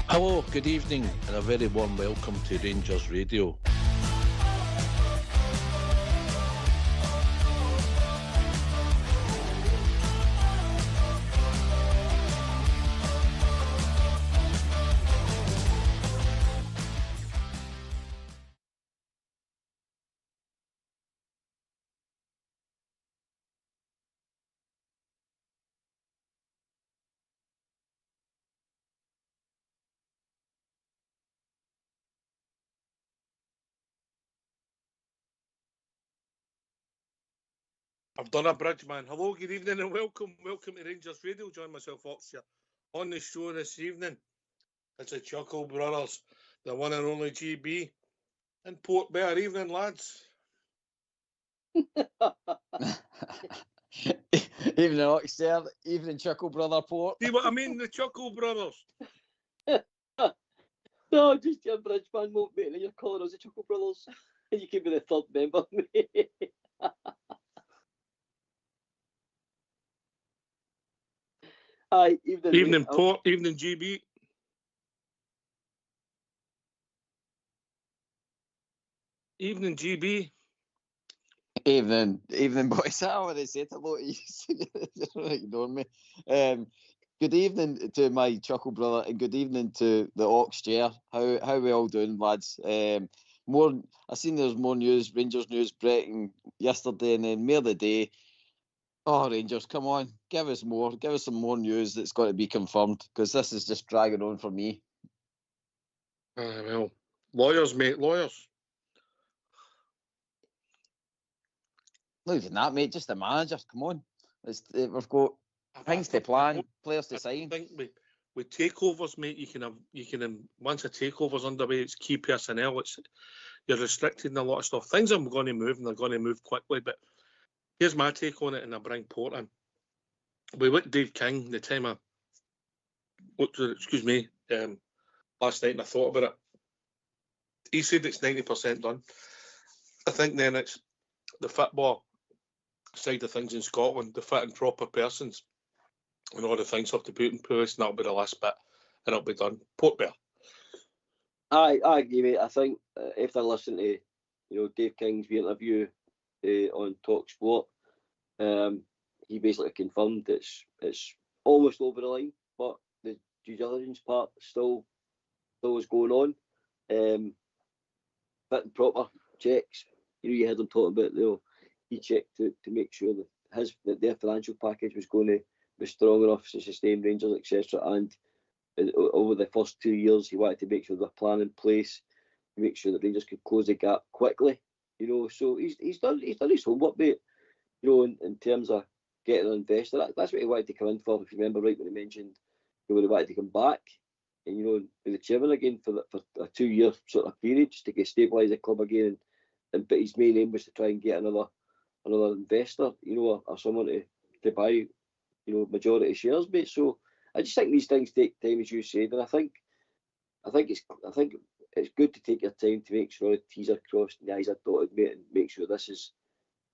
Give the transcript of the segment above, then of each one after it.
Hello, good evening, and a very warm welcome to Rangers Radio. I've done a bridge, man. Hello, good evening and welcome. Welcome to Rangers Radio. Join myself, Oxford. On the show this evening, it's the Chuckle Brothers, the one and only GB, and Port Bear. Evening, lads. Evening, Oxford. Evening, Chuckle Brother Port. See what I mean? The Chuckle Brothers. No, just your bridge man won't mate, and you're calling us the Chuckle Brothers. You can be the third member, mate. Hi, Evening, Port. Evening, GB. Evening, GB. Evening, boys. I already said hello to you. Don't ignore me. Good evening to my Chuckle Brother, and good evening to the Ox Chair. How we all doing, lads? I seen there's more news, Rangers news breaking yesterday, and then more the day. Oh, Rangers, come on, give us more. Give us some more news that's got to be confirmed, because this is just dragging on for me. Well, lawyers, mate, lawyers. Not even that, mate. Just the manager. Come on, we've got things to plan, players to sign. I think with takeovers, mate, you can have once a takeover's underway, it's key personnel. You're restricting a lot of stuff. Things are going to move, and they're going to move quickly. But here's my take on it, and I bring Port in. With Dave King, the time I looked at it, last night, and I thought about it. He said it's 90% done. I think then it's the football side of things in Scotland, the fit and proper persons, and all the things have to put in place, and that'll be the last bit, and it'll be done. Port Bear. I agree, mate. I think if they're listening to Dave King's interview on Talk Sport, he basically confirmed it's almost over the line, but the due diligence part still is going on. Fit and proper checks. You heard him talking about he checked to make sure that their financial package was going to be strong enough to sustain Rangers, etc. And over the first 2 years, he wanted to make sure there was a plan in place to make sure that Rangers could close the gap quickly. So he's done his homework, mate. In terms of getting an investor, that's what he wanted to come in for. If you remember right when he mentioned he would have wanted to come back and be the chairman again for a 2 year sort of period, just to stabilise the club again. But his main aim was to try and get another investor, or someone to buy, majority shares, mate. So I just think these things take time, as you said, and I think it's good to take your time to make sure the T's are crossed and the I's are dotted, mate, and make sure this is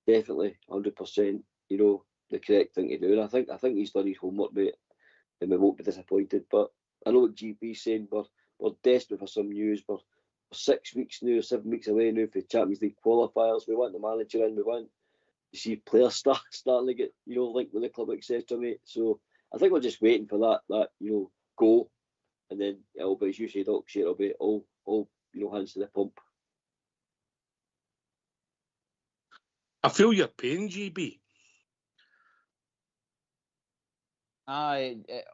definitely 100%, the correct thing to do. And I think he's done his homework, mate, and we won't be disappointed. But I know what GP's saying, we're desperate for some news. We're 6 weeks now, 7 weeks away now for the Champions League qualifiers. We want the manager in. We want to see players starting to get linked with the club, etc., mate. So I think we're just waiting for that go, and then it'll be, as you said, it'll be all hands to the pump. I feel your pain, GB.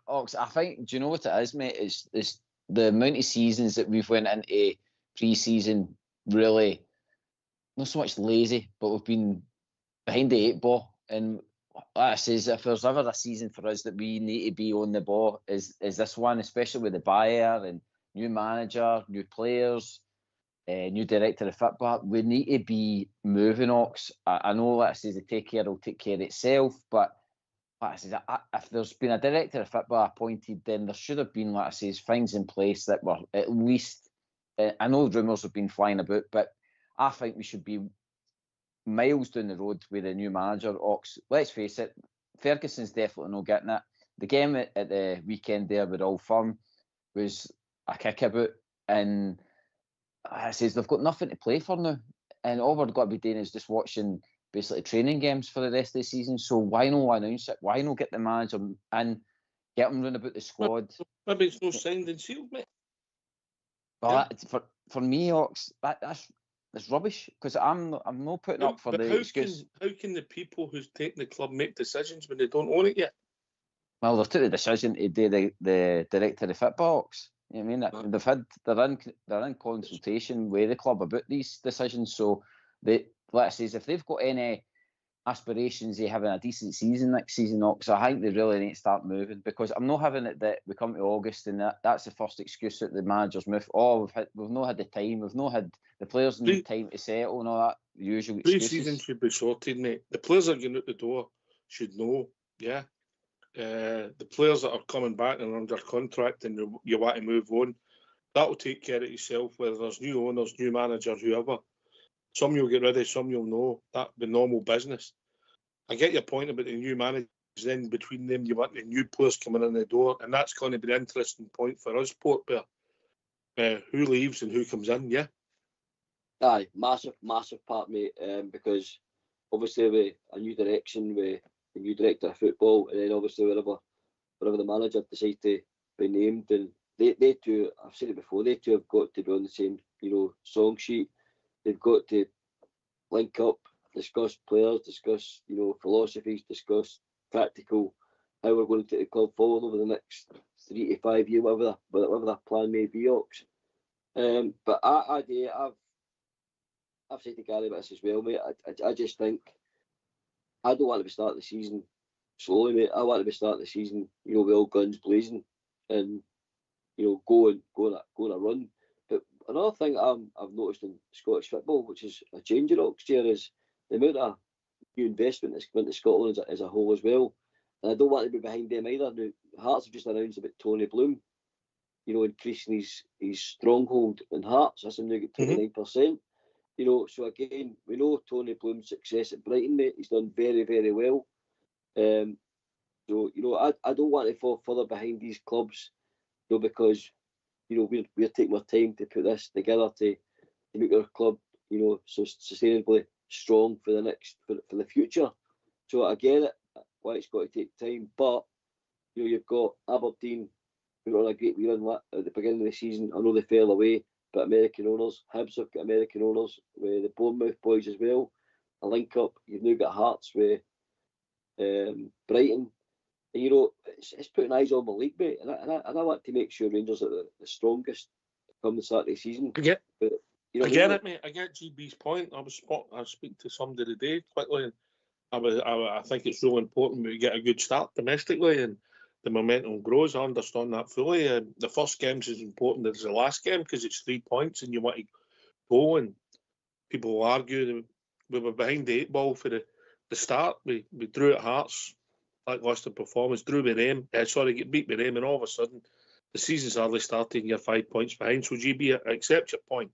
Ox, I think, do you know what it is, mate? It's the amount of seasons that we've went into pre-season, really not so much lazy, but we've been behind the 8 ball. And like I says, if there's ever a season for us that we need to be on the ball, is this one, especially with the buyer and new manager, new players, new director of football. We need to be moving, Ox. I know that says the take care will take care of itself, but like I says, if there's been a director of football appointed, then there should have been, like I says, things in place that were at least. I know rumours have been flying about, but I think we should be miles down the road with the new manager, Ox. Let's face it, Ferguson's definitely not getting it. The game at the weekend there with Old Firm was a kickabout, and I says they've got nothing to play for now, and all we're got to be doing is just watching basically training games for the rest of the season. So why not announce it? Why not get the manager and get him round about the squad? Maybe it's no signed and sealed, mate. Well, for me, Ox, that's rubbish, because I'm not putting up for the excuse. How can the people who's taking the club make decisions when they don't own it yet? Well, they've took the decision to do the director of football, Ox. You know what I mean? They're in consultation with the club about these decisions. So let's say if they've got any aspirations of having a decent season next season, Ox, I think they really need to start moving, because I'm not having it that we come to August and that's the first excuse that the managers move. Oh, we've not had the time, we've not had the players need time to settle and all that usual excuses. Pre-season should be sorted, mate. The players that are getting out the door should know, yeah. The players that are coming back and under contract and you want to move on, that will take care of itself, whether there's new owners, new managers, whoever. Some you'll get rid of, some you'll know. That'll be normal business. I get your point about the new managers, then between them you want the new players coming in the door, and that's going to be the interesting point for us, Port Bear. Who leaves and who comes in, yeah? Aye, massive part, mate, because obviously with a new direction, with a new director of football, and then obviously wherever the manager decides to be named, and they two, I've said it before, they two have got to be on the same, song sheet. They've got to link up, discuss players, discuss, philosophies, discuss tactical, how we're going to take the club forward over the next 3 to 5 years, whatever that plan may be, Ox. But I've said to Gary about this as well, mate. I just think I don't want to be starting the season slowly, mate. I want to be starting the season, with all guns blazing and going a run. But another thing I've noticed in Scottish football, which is a change in Ox here, is the amount of new investment that's come into Scotland as a whole as well. And I don't want to be behind them either. Now, Hearts have just announced about Tony Bloom, increasing his stronghold in Hearts. That's him now at 29%. So again, we know Tony Bloom's success at Brighton, mate. He's done very, very well. So I don't want to fall further behind these clubs, because we're taking our time to put this together to make our club, so sustainably strong for the future. So I get it why it's got to take time, but you've got Aberdeen who were on a great run at the beginning of the season. I know they fell away, but American owners. Hibs have got American owners with the Bournemouth boys as well. A link up. You've now got Hearts with Brighton. And, it's putting eyes on the league, mate. And I want to make sure Rangers are the strongest come the start of the season. I get it, mate. I get GB's point. I speak to somebody today quickly, and I think it's really important we get a good start domestically and the momentum grows. I understand that fully. The first game's as important as the last game because it's 3 points and you want to go. And people will argue that we were behind the 8 ball for the start. We drew at Hearts, lacklustre performance, drew with them. Get beat with them, and all of a sudden the season's hardly started and you're 5 points behind. So GB, I accept your point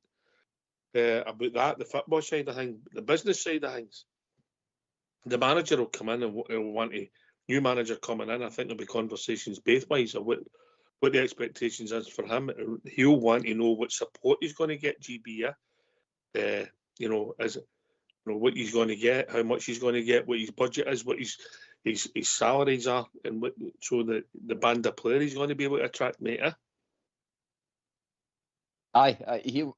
about that, the football side of things, the business side of things. The manager will come in and will want a new manager coming in. I think there'll be conversations both ways of what the expectations is for him. He'll want to know what support he's going to get, GB, what he's going to get, how much he's going to get, what his budget is, what his salaries are, and so the band of players he's going to be able to attract, mate. Aye, he'll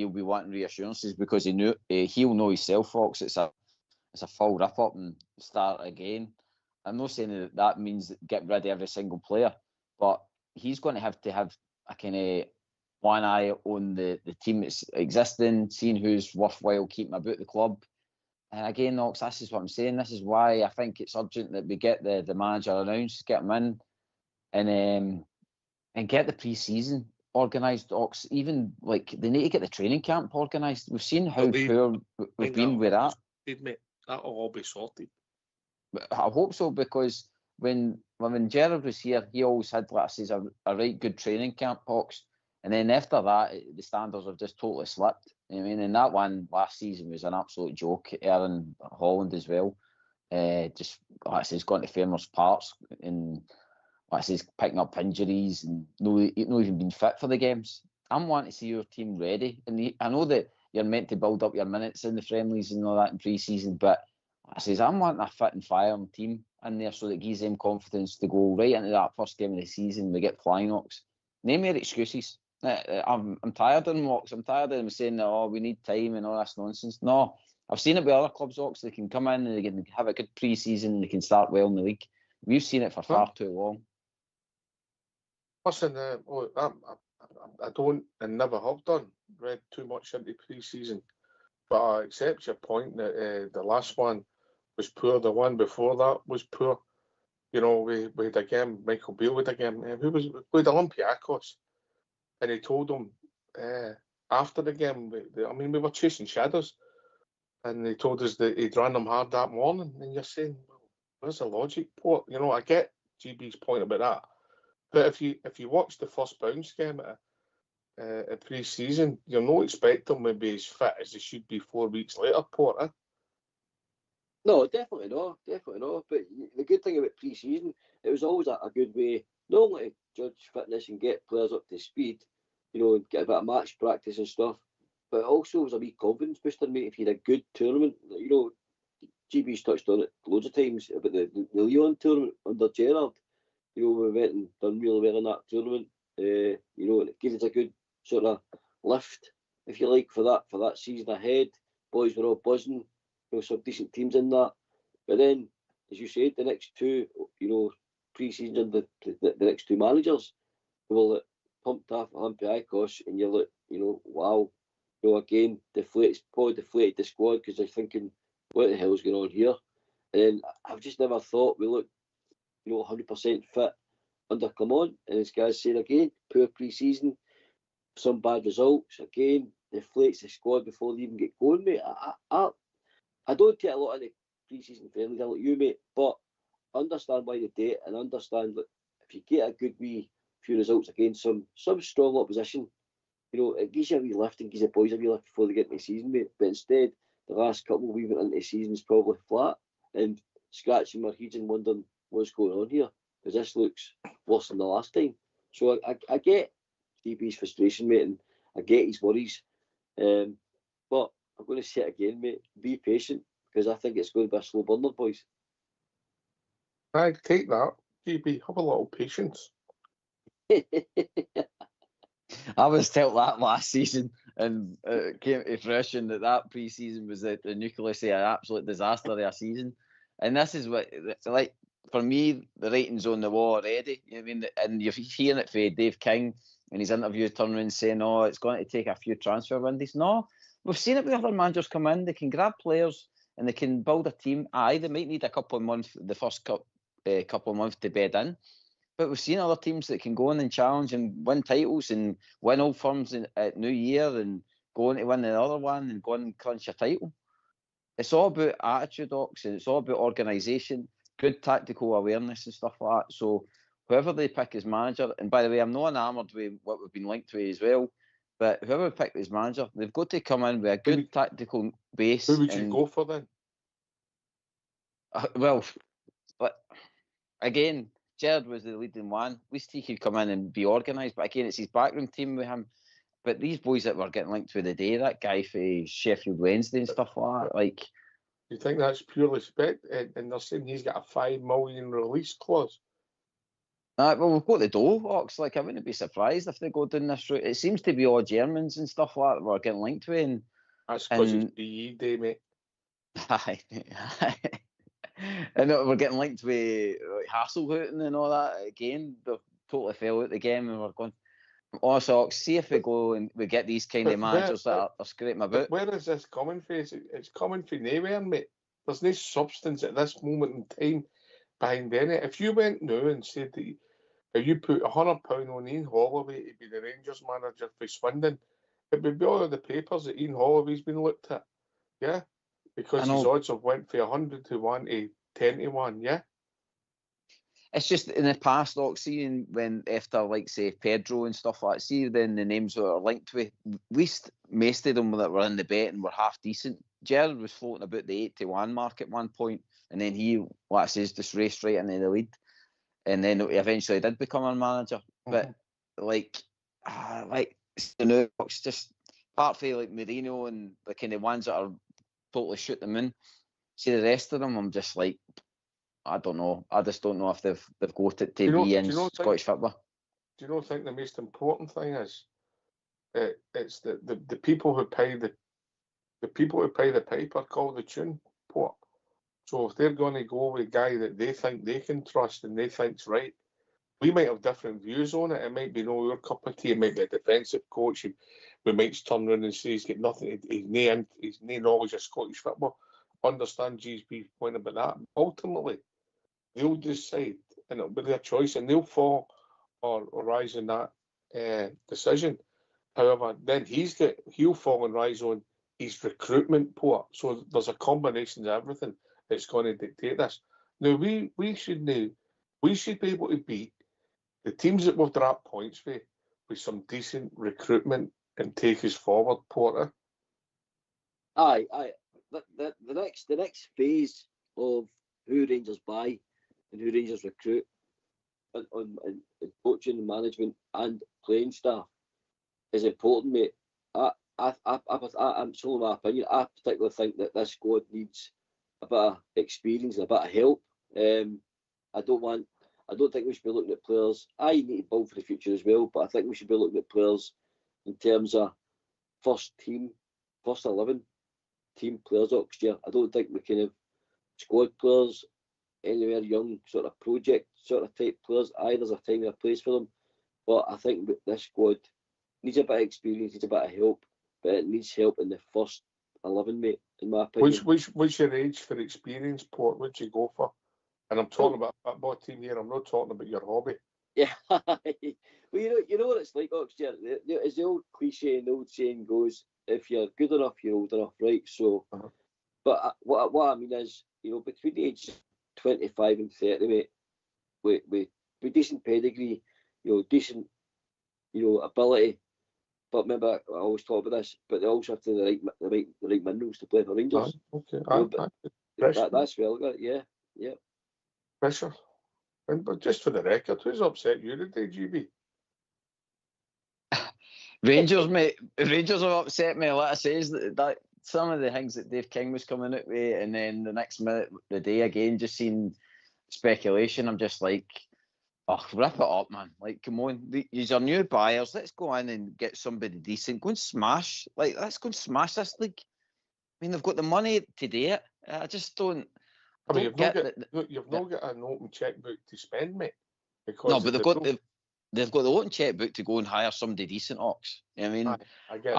be wanting reassurances because he'll know himself, Fox. It's a full rip up and start again. I'm not saying that means get rid of every single player, but he's going to have a kind of one eye on the team that's existing, seeing who's worthwhile keeping about the club. And again, Ox, this is what I'm saying. This is why I think it's urgent that we get the manager announced, get him in, and get the pre-season organised, Ox. Even they need to get the training camp organised. We've seen how poor we've been with that. Mate, that'll all be sorted. I hope so, because when Gerard was here, he always had, a right good training camp, Ox. And then after that, the standards have just totally slipped. I mean, and that one last season was an absolute joke. Aaron Holland as well. Just, like I say, he's gone to famous parts and, like I say, he's picking up injuries and not even been fit for the games. I'm wanting to see your team ready. And I know that you're meant to build up your minutes in the friendlies and all that in pre-season, but I says I'm wanting a fit and firing team in there so that it gives them confidence to go right into that first game of the season. We get fly knocks. Name your excuses. I'm tired of them, Ox. I'm tired of them saying that, oh, we need time and all this nonsense. No, I've seen it with other clubs, Ox. They can come in and they can have a good pre-season and they can start well in the league. We've seen it for far too long. Listen, I don't and never have done read too much into pre-season, but I accept your point that the last one was poor. The one before that was poor. You know, we had a game. Michael Beale with a game. Who was played Olympiacos, and he told them after the game. We were chasing shadows, and they told us that he'd run them hard that morning. And you're saying, well, where's the logic, Port? You know, I get GB's point about that, but if you watch the first bounce game at pre-season, you're not expecting them to be as fit as they should be 4 weeks later, Port. No, definitely not. But the good thing about pre-season, it was always a good way not only to judge fitness and get players up to speed, you know, and get a bit of match practice and stuff, but also was a wee confidence booster, mate. If you had a good tournament, you know, GB's touched on it loads of times about the Lyon tournament under Gerrard. You know, we went and done really well in that tournament. You know, and it gave us a good sort of lift, if you like, for that season ahead. Boys were all buzzing. You know, some decent teams in that. But then, as you said, the next two, you know, pre-seasons under the next two managers, well, pumped off Olympiacos, and you're like, you know, wow. You know, again, deflated the squad because they're thinking, what the hell's going on here? And then I've just never thought we looked, you know, 100% fit under Clement. And as guys said again, poor pre-season, some bad results. Again, deflates the squad before they even get going, mate. I don't take a lot of the pre-season friendlies, like you, mate, but understand why they do it and understand that if you get a good wee few results against some strong opposition, you know, it gives you a wee lift and gives the boys a wee lift before they get into the season, mate. But instead, the last couple we went into the season is probably flat and scratching my heads and wondering what's going on here, because this looks worse than the last time. So I get DB's frustration, mate, and I get his worries. But I'm going to say it again, mate. Be patient, because I think it's going to be a slow burner, boys. I take that. GB, have a little patience. I was told that last season, and it came to fruition that pre-season was the nucleus of an absolute disaster of a season. And this is what, like, for me, the writing's on the wall already. You know what I mean? And you're hearing it from Dave King in his interview, turning around saying, oh, it's going to take a few transfer windows. No, we've seen it with other managers come in. They can grab players and they can build a team. Aye, they might need a couple of months, the first couple of months to bed in. But we've seen other teams that can go in and challenge and win titles and win Old Firms at New Year and go on to win the other one and go and crunch a title. It's all about attitude, Ox, and it's all about organisation, good tactical awareness and stuff like that. So whoever they pick as manager, and by the way, I'm not enamoured with what we've been linked to as well, but whoever we pick as manager, they've got to come in with a good tactical base. Who would you go for then? Well, but again, Gerrard was the leading one. At least he could come in and be organised. But again, it's his backroom team with him. But these boys that were getting linked with the day, that guy for Sheffield Wednesday and stuff like that, like. You think that's purely spec? And they're saying he's got a $5 million release clause. Well, we've got the dough, Ox. Like, I wouldn't be surprised if they go down this route. It seems to be all Germans and stuff like that we're getting linked with. And that's because it's BE Day, mate. Aye. And we're getting linked with Hasselhouten and all that. Again, they totally fell out the game and we're going, also, see if we go and we get these kind of managers that are scraping about. Where is this coming from? It's coming from nowhere, mate. There's no substance at this moment in time behind any. If you went now and said that if you put £100 on Ian Holloway to be the Rangers manager for Swindon, it would be all of the papers that Ian Holloway's been looked at. Yeah? Because his odds have went from 100 to 1 to 10 to 1, yeah? It's just in the past, seeing when after, like, say, Pedro and stuff like that, see then the names that are linked with, at least most of them that were in the bet and were half decent. Gerrard was floating about the 8-1 mark at one point, and then he, like I says, just raced right into the lead. And then he eventually did become a manager. But, like, the new Ox, just apart from, like, Mourinho and the kind of ones that are totally shoot them in, see the rest of them, I'm just like, I don't know. I just don't know if they've got it to be in Scottish football. Do you not think the most important thing is it's the people who pay the people who pay the piper call the tune, Port. So if they're going to go with a guy that they think they can trust and they think's right, we might have different views on it. It might be no your cup of tea. It might be a defensive coach. We might turn around and say he's got nothing. He's no knowledge of Scottish football. Understand GSB's point about that. Ultimately, they'll decide, and it'll be their choice, and they'll fall or rise in that decision. However, then he'll fall and rise on his recruitment Port. So there's a combination of everything that's going to dictate this. Now we should be able to beat the teams that we've dropped points with some decent recruitment and take us forward, Porter. Aye. The next phase of who Rangers buy and who Rangers recruit on coaching and management and playing staff is important, mate. I'm showing my opinion. I particularly think that this squad needs a bit of experience and a bit of help. I don't think we should be looking at players. I need to build for the future as well, but I think we should be looking at players in terms of first 11 team players next year. I don't think we can have squad players anywhere young, sort of project sort of type players. There's a time and a place for them, but I think that this squad needs a bit of experience, needs a bit of help, but it needs help in the first 11, mate, in my opinion. What's your age for experience, Port? What'd you go for? And I'm talking about a football team here. I'm not talking about your hobby. Yeah. Well, you know what it's like, Oxford. As the old cliche and the old saying goes, if you're good enough, you're old enough, right? So, but what I mean is, between the ages 25 and 30, mate, with decent pedigree, decent, ability. But remember, I always talk about this, but they also have to have the right minerals to play for Rangers. Okay. That's relevant, yeah. Pressure. But just for the record, who's upset you today, GB? Rangers, mate. Rangers have upset me. Like I says, that some of the things that Dave King was coming out with, and then the next minute, the day again, just seeing speculation. I'm just like, oh, rip it up, man. Like, come on. These are new buyers. Let's go in and get somebody decent. Go and smash. Like, let's go and smash this league. I mean, they've got the money to do it. I just don't. I mean, you've not got an open checkbook to spend, mate. No, but they've got the open checkbook to go and hire somebody decent, Ox. You know what I mean? I get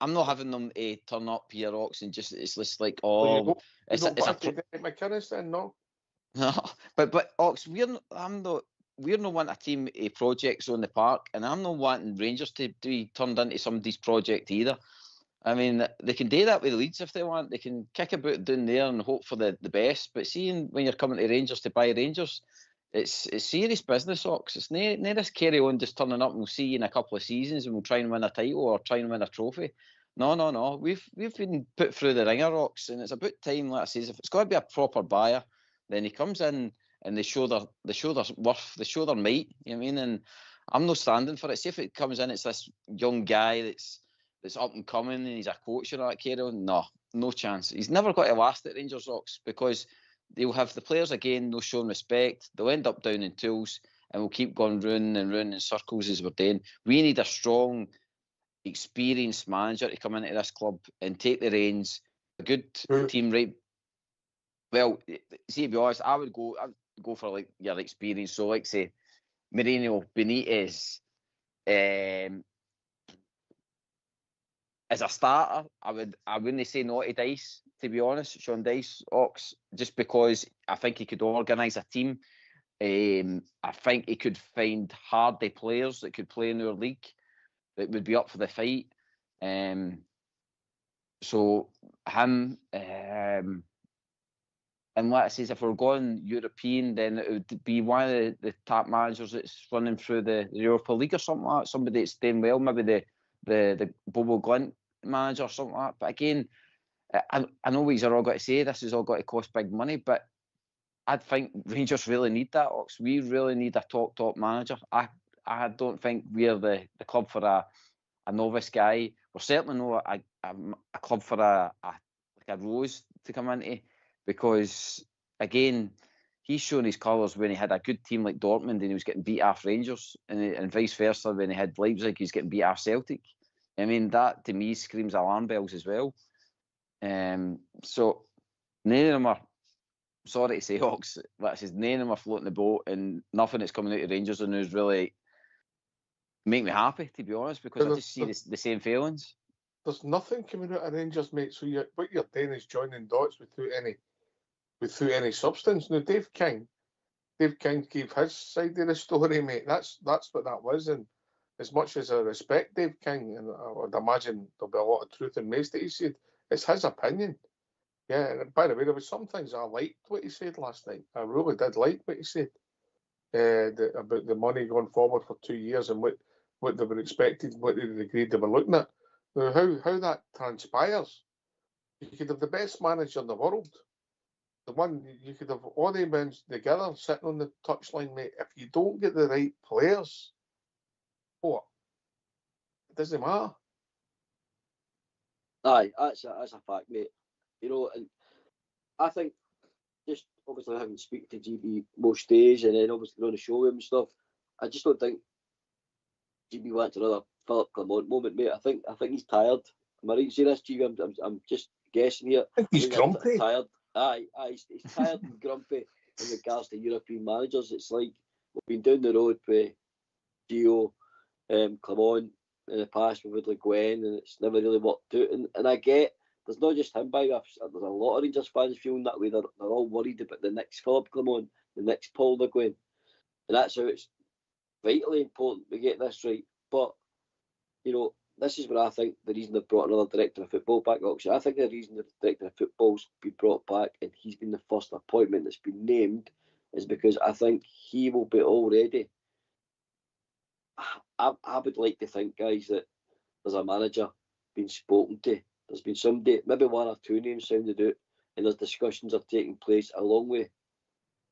I'm not having them turn up here, Ox, and it's just like, it's a McInnes, no. No, but Ox, we're not wanting a team of projects on the park, and I'm not wanting Rangers to be turned into somebody's project either. I mean, they can do that with Leeds if they want. They can kick about down there and hope for the best. But seeing when you're coming to Rangers to buy Rangers, it's serious business, Ox. It's no this carry on just turning up and we'll see you in a couple of seasons and we'll try and win a title or try and win a trophy. No. We've been put through the ringer, Ox, and it's about time, like I say, if it's got to be a proper buyer, then he comes in and they show their worth, they show their might. You know what I mean? And I'm not standing for it. See if it comes in, it's this young guy that's up and coming and he's a coach and all that carry on. No chance. He's never got to last at Rangers, Ox, because they'll have the players again no showing respect. They'll end up down in tools and we'll keep going round in circles as we're doing. We need a strong, experienced manager to come into this club and take the reins. A good team, right? Well, see, to be honest, I would go for like your experience. So, like say, Mourinho, Benitez, as a starter, I wouldn't say no to Dice, to be honest, Sean Dice, Ox, just because I think he could organise a team. I think he could find hardy players that could play in our league that would be up for the fight. So him, And like I says, if we're going European, then it would be one of the top managers that's running through the Europa League or something like that. Somebody that's doing well, maybe the Bobo Glint manager or something like that. But again, I know what you're all got to say. This has all got to cost big money, but I think Rangers really need that, Ox. We really need a top manager. I don't think we're the club for a novice guy. We're certainly not a club for a Rose to come into, because again, he's shown his colours when he had a good team like Dortmund and he was getting beat off Rangers, and vice versa when he had Leipzig, he's getting beat off Celtic. I mean, that to me screams alarm bells as well. So none of them are, sorry to say, Hawks, that says none of them are floating the boat, and nothing that's coming out of Rangers and news really make me happy, to be honest, because I just see the same failings. There's nothing coming out of Rangers, mate. So what you're doing is joining dots without any substance. Now, Dave King gave his side of the story, mate. That's what that was. And as much as I respect Dave King, and I would imagine there'll be a lot of truth in most that he said, it's his opinion. Yeah, and by the way, there was some things I liked what he said last night. I really did like what he said about the money going forward for 2 years and what they were expected, what they agreed they were looking at. Now, how that transpires, you could have the best manager in the world. The one, you could have all the men together sitting on the touchline, mate. If you don't get the right players, what? It doesn't matter. Aye, that's a fact, mate. You know, and I think just obviously having to speak to GB most days and then obviously on the show with him and stuff, I just don't think GB wants another Philip Clement moment, mate. I think he's tired. Am I right to say this, GB? I'm just guessing here. I think he's grumpy. Tired. Aye, he's tired and grumpy in regards to European managers. It's like we've been down the road with Gio, Clement in the past with Woodley Gwen, and it's never really worked out. And I get there's not just him by there's a lot of Rangers fans feeling that way. They're all worried about the next Philip Clement, the next Paul Le Guen, and that's how it's vitally important we get this right. But you know, this is where I think the reason they've brought another director of football back, I think the reason the director of football's been brought back and he's been the first appointment that's been named is because I think he will be all ready. I would like to think, guys, that there's a manager being spoken to. There's been somebody, maybe one or two names sounded out, and there's discussions are taking place along with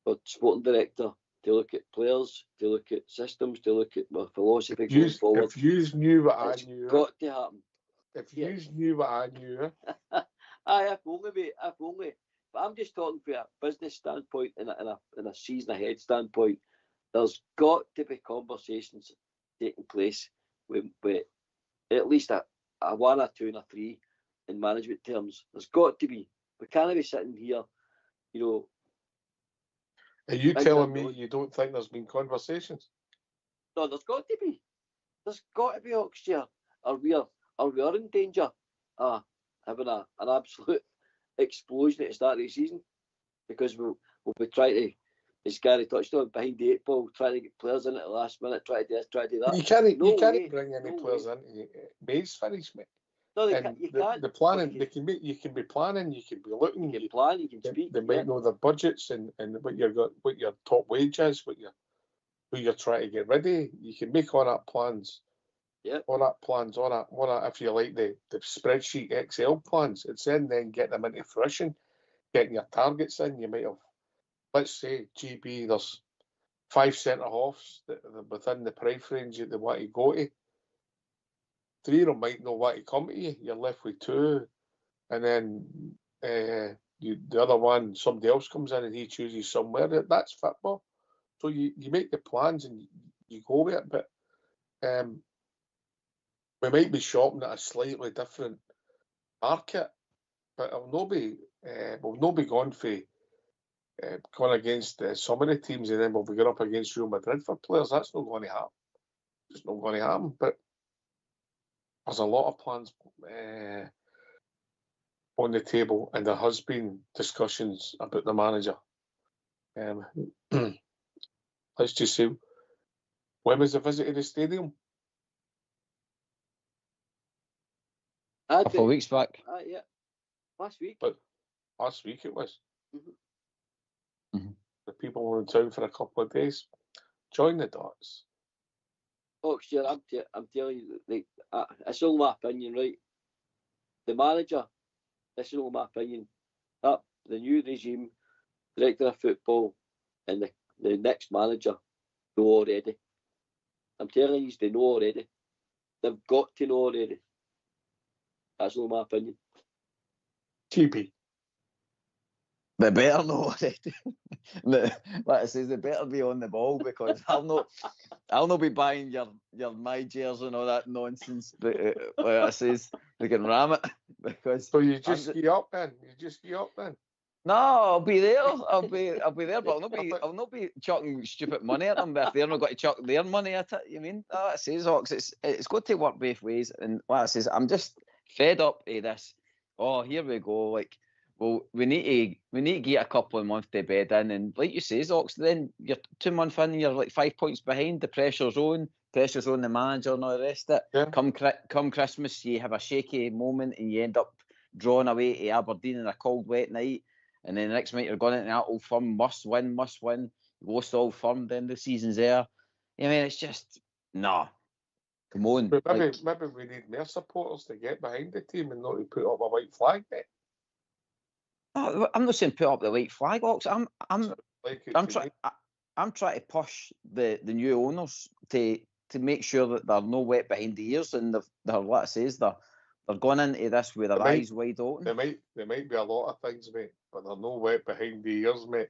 the sporting director to look at players, to look at systems, to look at my philosophy going forward. If you knew what I knew, it's got to happen. If you knew what I knew, Aye, if only, mate, if only. But I'm just talking from a business standpoint and a season ahead standpoint. There's got to be conversations taking place with at least a 1 or 2 and a 3 in management terms. There's got to be. We can't be sitting here, you know. Are you telling me you don't think there's been conversations? No, there's got to be. There's got to be, Oxshire. Are we in danger of having an absolute explosion at the start of the season? Because we'll be trying to, as Gary touched on, behind the 8 ball, trying to get players in at the last minute, try to do this, try to do that. You can't bring any players into May's finish, mate. No, you can't. The planning, you can be planning, you can be looking. You can plan, you can speak. They might know their budgets and what your top wage is, who you're trying to get ready. You can make all that plans. Yeah. All that, if you like, the spreadsheet Excel plans. It's then get them into fruition, getting your targets in. You might have, let's say, GB, there's 5 centre-halves that are within the price range that they want to go to. 3 of them might not want to come to you. You're left with 2. And then the other one, somebody else comes in and he chooses somewhere. That's football. So you make the plans and you go with it. But we might be shopping at a slightly different market. But we'll not be going against some of the teams and then we'll be going up against Real Madrid for players. That's not going to happen. It's not going to happen. But there's a lot of plans on the table, and there has been discussions about the manager. Let's just say, when was the visit to the stadium? A couple of weeks back. Yeah, last week. But last week it was. Mm-hmm. people were in town for a couple of days. Join the dots. Oxford, I'm telling you, like, it's all my opinion, right? The manager, this is all my opinion. That the new regime, director of football, and the next manager know already. I'm telling you, they know already. They've got to know already. That's all my opinion. TP. They better know already. Like I says, they better be on the ball, because I'll not be buying your my jersey and all that nonsense. But like I says, we can ram it, because. So you just ski up then? No, I'll be there. I'll be there, but I'll not be chucking stupid money at them if they're not got to chuck their money at it. You mean? Like I says, Hawks, it's got to work both ways. And like I says, I'm just fed up of this. Oh, here we go. Like, well, we need to get a couple of months to bed in, and like you say, Hawks, then you're 2 months in, you're like 5 points behind. The pressure's on the manager and all the rest of it. Yeah. Come Christmas, you have a shaky moment and you end up drawn away to Aberdeen on a cold, wet night. And then the next night you're going into that Old Firm, must win. You lost Old Firm, then the season's there. I mean, it's just, nah. Come on. But maybe we need more supporters to get behind the team and not to put up a white flag, mate. No, I'm not saying put up the white flag, Ox. I'm trying to push the new owners to make sure that they're no wet behind the ears, and they're what it says, they're going into this with their eyes wide open. There might be a lot of things, mate, but they're no wet behind the ears, mate.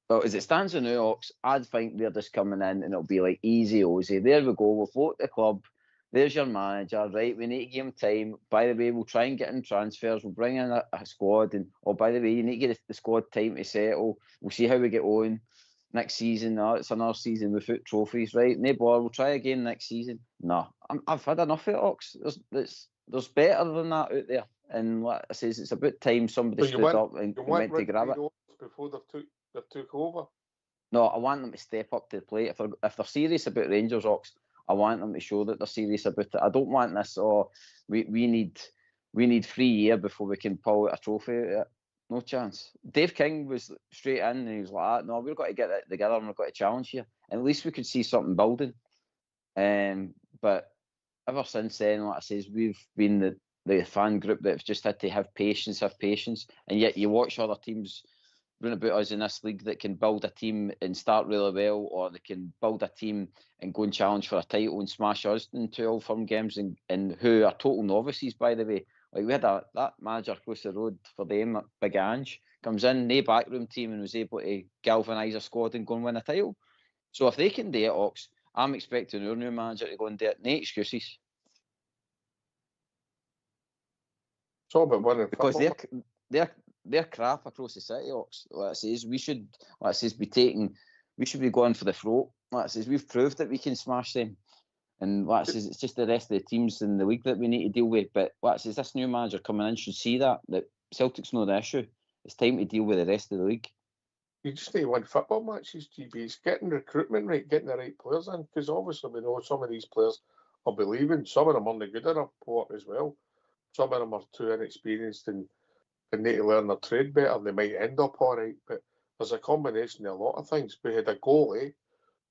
Well, as it stands in New Ox, I think they're just coming in and it'll be like easy Aussie. There we go, we'll vote the club. There's your manager, right? We need to give him time. By the way, we'll try and get in transfers. We'll bring in a squad. And, oh, by the way, you need to get the squad time to settle. We'll see how we get on next season. No, it's another season without trophies, right? No bother, we'll try again next season. No, I've had enough of it, Ox. There's better than that out there. And like I says, it's about time somebody stood up and went to grab it. Before they took over? No, I want them to step up to the plate. If they're serious about Rangers, Ox, I want them to show that they're serious about it. I don't want this, we need 3 years before we can pull out a trophy out of it. No chance. Dave King was straight in and he was like, no, we've got to get it together and we've got to challenge here. And at least we could see something building. But ever since then, like I says, we've been the fan group that's just had to have patience. And yet you watch other teams run about us in this league that can build a team and start really well, or they can build a team and go and challenge for a title and smash us in 2 Old Firm games, and who are total novices, by the way. Like we had that manager across the road for them, Big Ange, comes in, no backroom team, and was able to galvanise a squad and go and win a title. So if they can do it, Ox, I'm expecting our new manager to go and do it. No excuses. It's all about winning. Because they're crap across the city, Ox. Like I says, we should be going for the throat. Like I says, we've proved that we can smash them. And like I says, it's just the rest of the teams in the league that we need to deal with. But like I says, this new manager coming in should see that Celtic's not the issue. It's time to deal with the rest of the league. You just need to win football matches, GB. It's getting recruitment right, getting the right players in. Because obviously we know some of these players will be leaving. Some of them aren't good enough port as well. Some of them are too inexperienced and need to learn their trade better. They might end up all right, but there's a combination of a lot of things. We had a goalie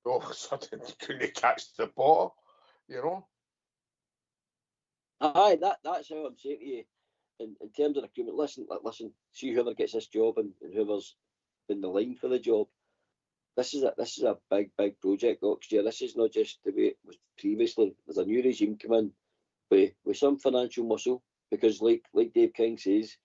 who all of a sudden couldn't catch the ball, you know? Aye, that's how I'm saying to you. In terms of recruitment, listen, see whoever gets this job and whoever's in the line for the job. This is a big project next year. This is not just the way it was previously. There's a new regime come in with some financial muscle, because like Dave King says,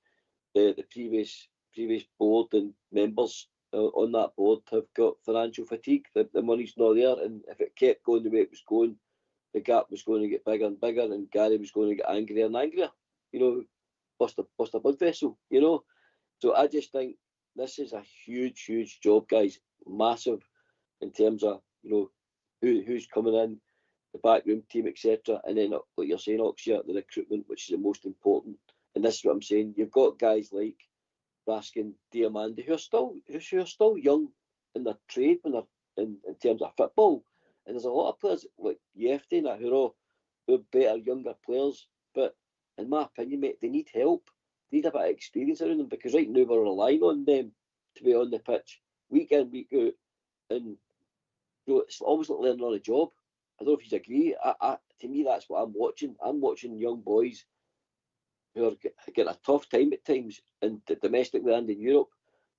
the previous board and members on that board have got financial fatigue. The money's not there, and if it kept going the way it was going, the gap was going to get bigger and bigger, and Gary was going to get angrier and angrier. You know, bust a blood vessel. You know, so I just think this is a huge job, guys. Massive in terms of, you know, who's coming in, the backroom team, etc. And then what you're saying, Oxia, the recruitment, which is the most important. And this is what I'm saying. You've got guys like Raskin, Diamandi, who are still young in their trade when they're in terms of football. And there's a lot of players like Yefty and that who are better, younger players. But in my opinion, mate, they need help. They need a bit of experience around them, because right now we're relying on them to be on the pitch. week in, week out, and it's almost like learning on a job. I don't know if you agree. To me, that's what I'm watching. I'm watching young boys who are getting a tough time at times, and domestically and in Europe,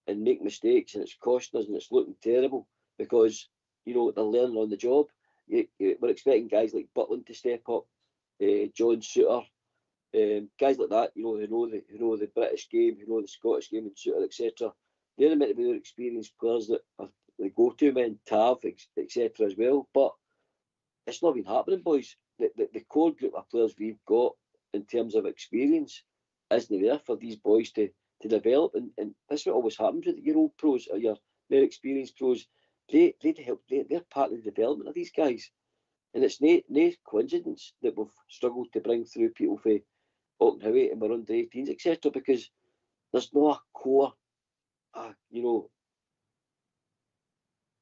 and make mistakes, and it's costing us, and it's looking terrible because they're learning on the job. We're expecting guys like Butland to step up, John Suter, guys like that, who know the British game, who know the Scottish game, and Suter, etc. They're meant to be their experienced players that are the go-to men, Tav, etc. as well. But it's not been happening, boys. The core group of players we've got in terms of experience isn't there for these boys to develop, and that's what always happens with your old pros or your more experienced pros. They're part of the development of these guys, and it's no coincidence that we've struggled to bring through people for Auckland and we're under 18s, etc. Because there's no a core, what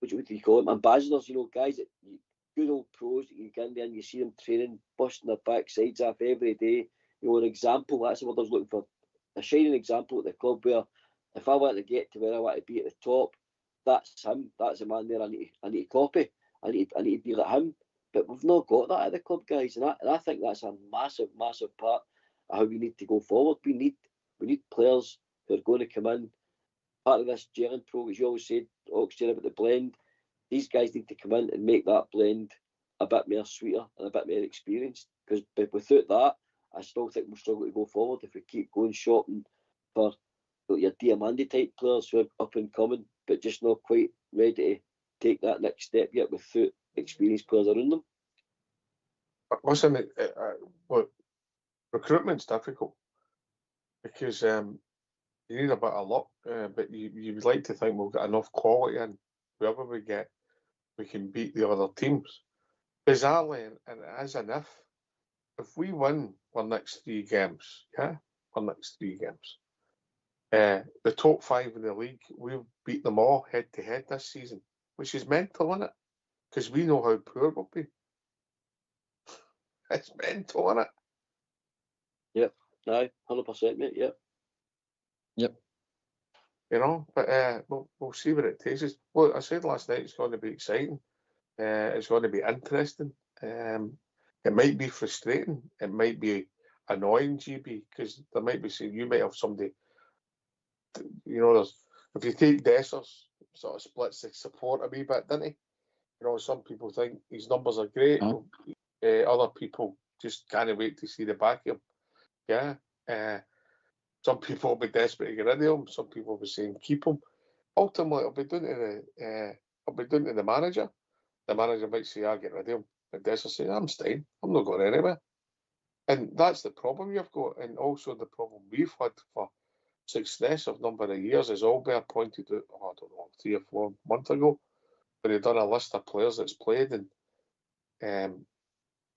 do you call them? Ambassadors, guys that good old pros that you get in there and you see them training, busting their backsides off every day. An example. That's what I was looking for. A shining example at the club where if I want to get to where I want to be at the top, that's him. That's the man there. I need to copy. I need to be like him. But we've not got that at the club, guys, and I think that's a massive, massive part of how we need to go forward. We need players who are going to come in. Part of this gelling pro, as you always said, Oxford, about the blend. These guys need to come in and make that blend a bit more sweeter and a bit more experienced. Because without that, I still think we'll struggle to go forward if we keep going shopping for your Diamandi type players who are up and coming, but just not quite ready to take that next step yet without experienced players around them. Listen, recruitment's difficult because you need a bit of luck, but you would like to think we'll get enough quality in. Whoever we get, we can beat the other teams. Bizarrely, and as an if we win our next 3 games, the top 5 in the league, we'll beat them all head to head this season, which is mental, isn't it? Because we know how poor we'll be. It's mental, isn't it? Yep. No, 100%, mate. Yep. But we'll see what it takes us. Well, I said last night it's going to be exciting. It's going to be interesting. It might be frustrating. It might be annoying, GB, because there might be you might have somebody. There's if you take Dessers, sort of splits the support a wee bit, doesn't he? Some people think his numbers are great. Other people just can't wait to see the back of him. Yeah. Some people will be desperate to get rid of him. Some people will be saying keep him. Ultimately, it'll be down to the manager. The manager might say, "I'll get rid of him," and Dessers say, "I'm staying. I'm not going anywhere." And that's the problem you've got, and also the problem we've had for successive number of years, as Albert pointed out, I don't know, 3 or 4 months ago, when he done a list of players that's played and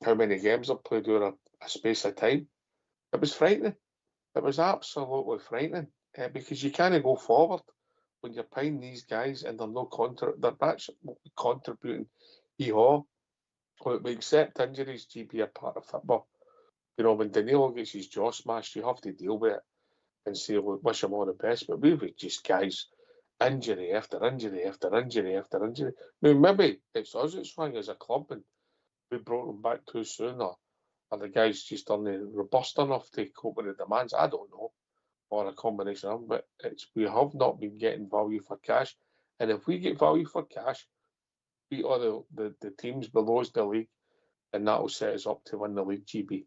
how many games they've played over a space of time. It was frightening. It was absolutely frightening because you can't go forward when you're paying these guys and they're actually contributing. We accept injuries, GB, are part of football. When Danilo gets his jaw smashed, you have to deal with it and say, "Look, wish him all the best." But we've just guys, injury after injury after injury after injury. Now, maybe it's us that's wrong as a club and we brought them back too soon, or the guys just aren't robust enough to cope with the demands. I don't know, or a combination of them, but we have not been getting value for cash. And if we get value for cash, beat all the teams below us in the league, and that will set us up to win the league, GB.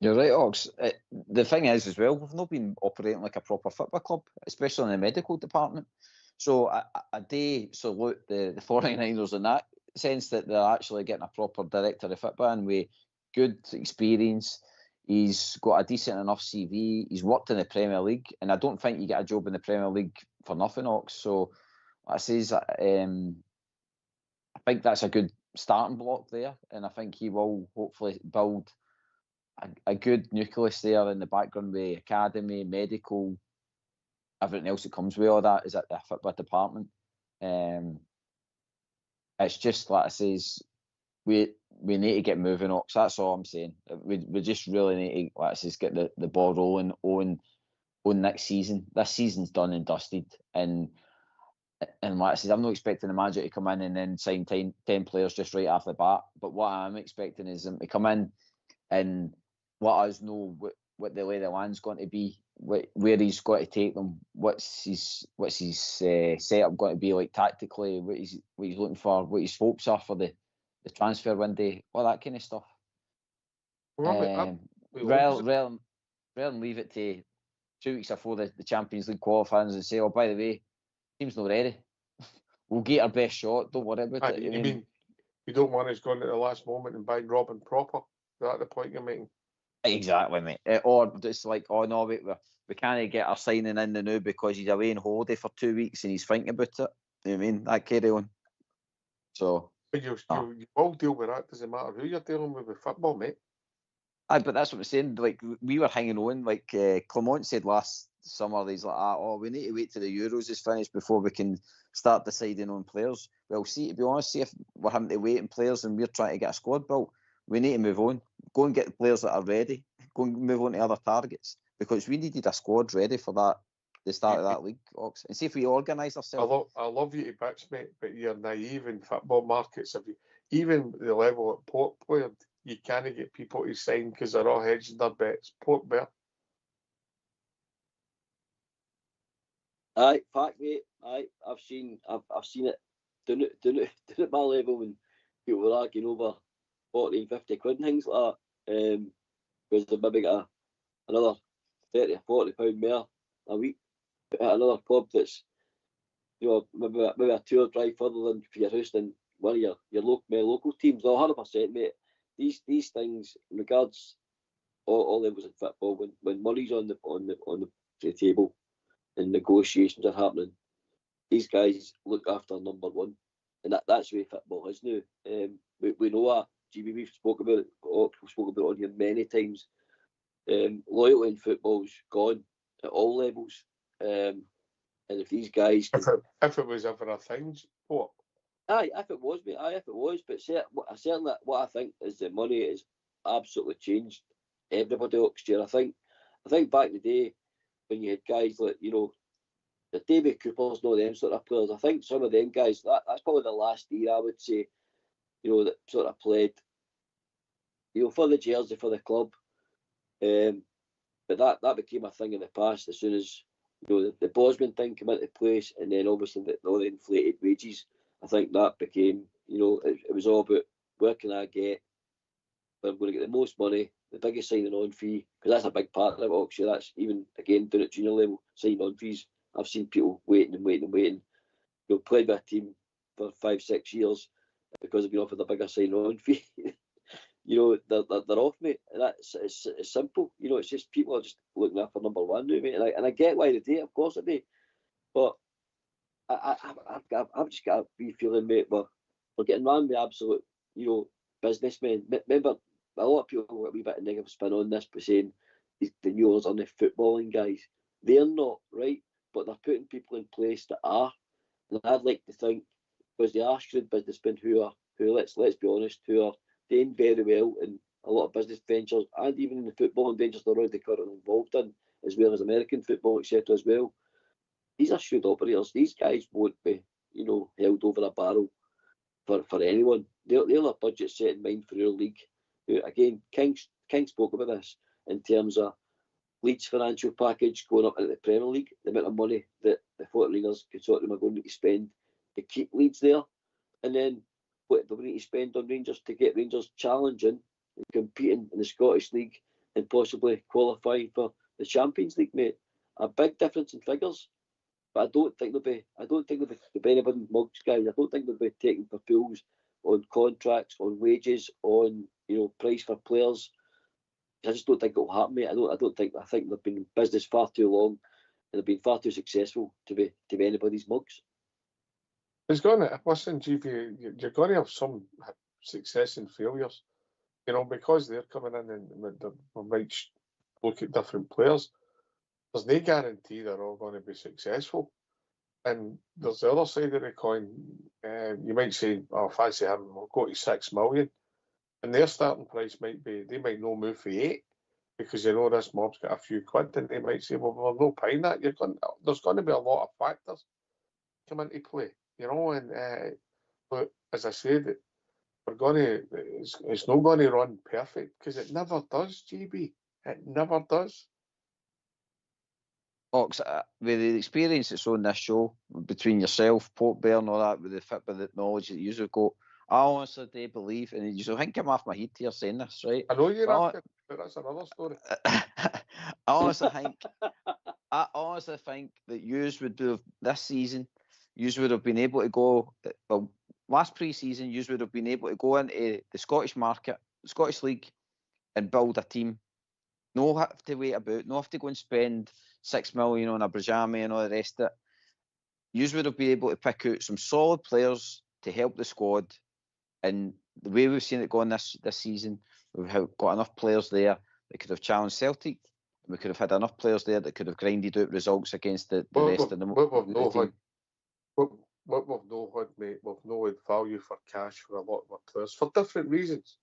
You're right, Ox. The thing is, as well, we've not been operating like a proper football club, especially in the medical department. So I do salute the 49ers in that sense, that they're actually getting a proper director of football and with good experience. He's got a decent enough CV. He's worked in the Premier League, and I don't think you get a job in the Premier League for nothing, Ox. So I says, I think that's a good starting block there, and I think he will hopefully build a good nucleus there in the background with academy, medical, everything else that comes with all that is at the football department. It's just like I says, we need to get moving, Ox. That's all I'm saying. We just really need to, like I says, get the ball rolling on on next season. This season's done and dusted, and like I said, I'm not expecting the manager to come in and then sign 10 players just right off the bat. But what I'm expecting is them to come in and let us know what the lay of the land's going to be, where he's got to take them, what's his setup going to be like tactically, what he's looking for, what his hopes are for the transfer window, all that kind of stuff. Rather than leave it to 2 weeks before the Champions League qualifiers and say, oh, by the way, team's not ready. We'll get our best shot. Don't worry about it. You mean you don't want us going at the last moment and buying Robin proper? Is that the point you're making? Exactly, mate. Or it's like, oh no, we can't get our signing in the now because he's away on holiday for 2 weeks and he's thinking about it. You know what I mean? That carry on. So. But you will deal with that. Doesn't matter who you're dealing with football, mate. Aye, but that's what I'm saying. Like, we were hanging on. Like Clement said last summer, he's like, oh, we need to wait till the Euros is finished before we can start deciding on players. Well, see, to be honest, if we're having to wait on players and we're trying to get a squad built, we need to move on. Go and get the players that are ready. Go and move on to other targets, because we needed a squad ready for that, the start of that league, Ox. And see if we organise ourselves. I love you to bits, mate, but you're naive in football markets. Even the level at Port player, you can't get people to sign because they're all hedging their bets. Port bear. Aye, fact, mate. Aye, I've seen it down at my level when people were arguing over 40 and 50 quid and things like that. Because they've maybe got another 30 or £40 more a week at another club that's, maybe a tour drive further than for your house than one of your local teams. No, 100%, mate. These things, in regards all levels of football, when money's on the table and negotiations are happening, these guys look after number one, and that's the way football is now. We know that. GB, we've spoke about it on here many times. Loyalty in football's gone at all levels, and if these guys, if it was ever a thing, what? Aye, if it was, mate. Aye, if it was, but certainly what I think is the money has absolutely changed everybody next year. I think back in the day when you had guys like the David Coopers, them sort of players. I think some of them guys, that's probably the last year I would say, that sort of played, for the jersey, for the club. But that became a thing in the past as soon as the Bosman thing came into place, and then obviously all the inflated wages. I think that became, it was all about where can I get, where I'm going to get the most money, the biggest signing on fee, because that's a big part of it. Actually, that's even again down at junior level, signing on fees. I've seen people waiting. Played with a team for 5-6 years because they've been offered a bigger signing on fee. They're off, mate. And it's simple. It's just people are just looking after number one now, mate. And I get why they do it, of course I do. But I've just got a wee feeling, mate, we're getting run with absolute, businessmen. Remember, a lot of people got a wee bit of negative spin on this by saying the New Orleans are the footballing guys. They're not, right? But they're putting people in place that are. And I'd like to think, because they are shrewd businessmen who let's be honest, who are doing very well in a lot of business ventures, and even in the footballing ventures they're already currently involved in, as well as American football, etc. as well. These are shrewd operators. These guys won't be, held over a barrel for anyone. They'll have budget set in mind for your league. Again, King spoke about this in terms of Leeds' financial package going up into the Premier League, the amount of money that the 40 Rangers consortium are going to spend to keep Leeds there, and then what they need to spend on Rangers to get Rangers challenging and competing in the Scottish League and possibly qualifying for the Champions League, mate. A big difference in figures. But I don't think they'll be anybody mugs, guys. I don't think they'll be taking for fools on contracts, on wages, on price for players. I just don't think it'll happen, mate. I think they've been in business far too long, and they've been far too successful to be anybody's mugs. It's going to listen, GP. You're going to have some success and failures, because they're coming in and we might look at different players. There's no guarantee they're all going to be successful. And there's the other side of the coin. You might say, oh, fancy him, we'll go to 6 million. And their starting price they might not move for 8. because this mob's got a few quid, and they might say, well, we're no paying that. There's going to be a lot of factors come into play, and but as I said, it's not going to run perfect, because it never does, GB. It never does. Ox, with the experience that's on this show, between yourself, Portbear and all that, with the knowledge that you've got, I honestly do believe, and you think I'm off my head here saying this, right? I know you're after, but that's another story. I honestly think that yous would have this season, yous would have been able to go, well, last pre-season, yous would have been able to go into the Scottish market, the Scottish League, and build a team. No have to wait about, no have to go and spend 6 million on a Brajami and all the rest of it. Yous would have been able to pick out some solid players to help the squad. And the way we've seen it going this season, we've got enough players there that could have challenged Celtic. And we could have had enough players there that could have grinded out results against the rest of the team. What we've not had, mate, we've not had value for cash for a lot of our players for different reasons.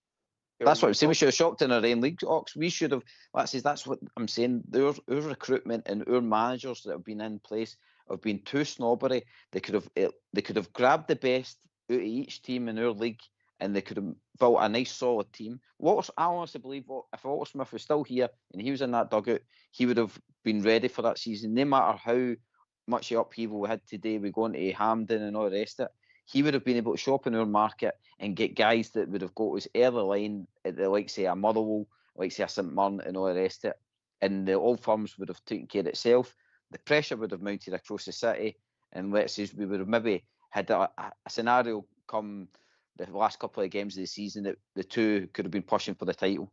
That's what I'm saying. We should have shopped in our own league, Ox. We should have. That's what I'm saying. Our recruitment and our managers that have been in place have been too snobbery. They could have grabbed the best out of each team in our league, and they could have built a nice solid team. I honestly believe if Walter Smith was still here and he was in that dugout, he would have been ready for that season. No matter how much upheaval we had today, we going to Hampden and all the rest of it, he would have been able to shop in our market and get guys that would have got us early line at the like say a Motherwell, like say a St Mirren and all the rest of it. And the old firms would have taken care of itself. The pressure would have mounted across the city, and let's say we would have maybe had a scenario come the last couple of games of the season that the two could have been pushing for the title.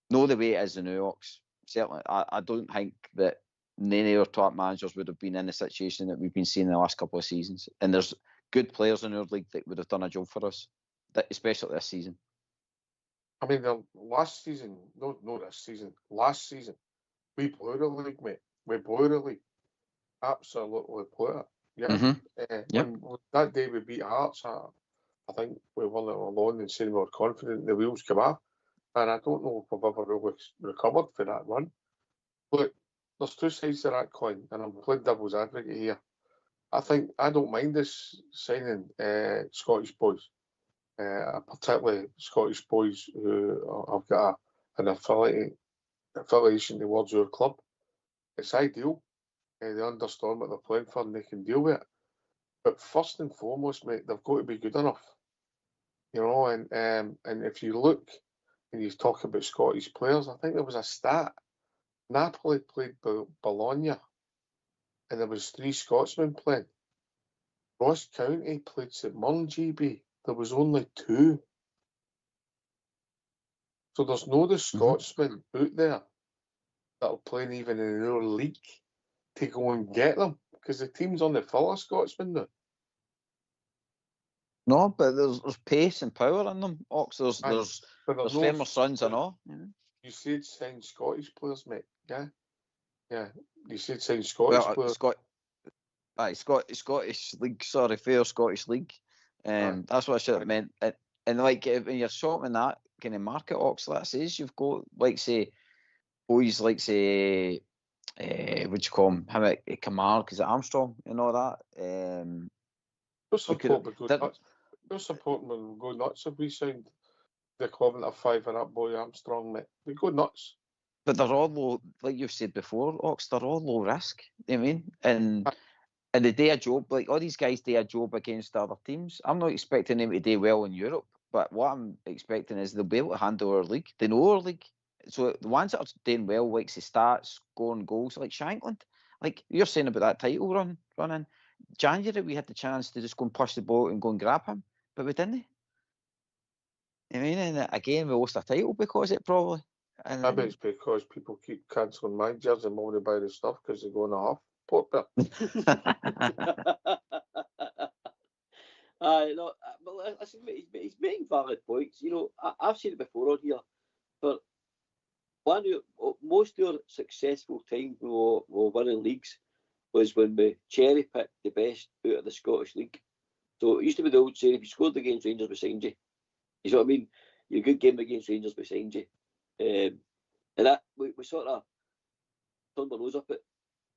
No, the way it is in the Ox. Certainly, I don't think that any of our top managers would have been in the situation that we've been seeing in the last couple of seasons. And there's good players in our league that would have done a job for us, especially this season. I mean, the last season, no, this season, last season, we blew the league, mate. We blew the league. Absolutely blew it. Yeah. When that day we beat Hearts, I think we won it alone and saying we were confident the wheels come off. And I don't know if we've ever really recovered for that run. But there's two sides to that coin, and I'm playing devil's advocate here. I don't mind this signing Scottish boys, particularly Scottish boys who have got an affiliation towards our club. It's ideal. They understand what they're playing for and they can deal with it. But first and foremost, mate, they've got to be good enough. And if you look and you talk about Scottish players, I think there was a stat. Napoli played Bologna, and there was 3 Scotsmen playing. Ross County played St Mirren, GB. There was only 2. So there's no the Scotsmen out there that are playing even in our league to go and get them, because the team's only full of Scotsmen now. No, but there's pace and power in them, Ox. There's Famer Sons and all. You said sign Scottish players, mate. Yeah. You said sign Scottish players. Scottish League. Sorry, fair Scottish League. That's what I should have meant. And like when you're shopping that kind of market, Ox, that says you've got like say boys like say what you call him? How about Camargue? Is it Armstrong and all that? Your support will go nuts if we signed the equivalent of 5 for that boy Armstrong, mate. We go nuts. But they're all low, like you've said before, Ox, they're all low risk. You know what I mean? And they do a job, like all these guys do a job against other teams. I'm not expecting them to do well in Europe, but what I'm expecting is they'll be able to handle our league. They know our league. So the ones that are doing well, like say stats, scoring goals, like Shankland, like you're saying about that title running. January we had the chance to just go and push the ball and go and grab him, but we didn't. I mean, and again, we lost a title because of it probably. And I bet it's because people keep cancelling managers and wanting to buy the stuff because they're going off. Portbear. No, but listen, he's making valid points. I've said it before on here, but most of our successful time we were winning leagues was when we cherry picked the best out of the Scottish League. So it used to be the old saying, if you scored against Rangers, we signed you. You know what I mean? You're a good game against Rangers, we signed you. And that we sort of turned our nose up at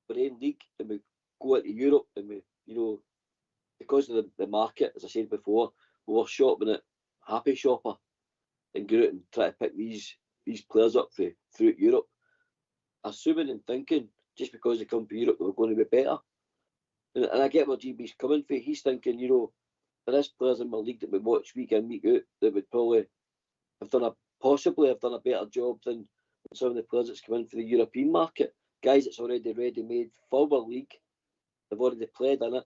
the league, and we go into Europe, and we, because of the market, as I said before, we were shopping at Happy Shopper and go out and try to pick these players up throughout Europe, assuming and thinking just because they come from Europe they were going to be better. And I get where GB's coming from. He's thinking, there is players in my league that we watch week in, week out that would probably possibly have done a better job than some of the players that's come in for the European market. Guys that's already ready-made for our league, they've already played in it.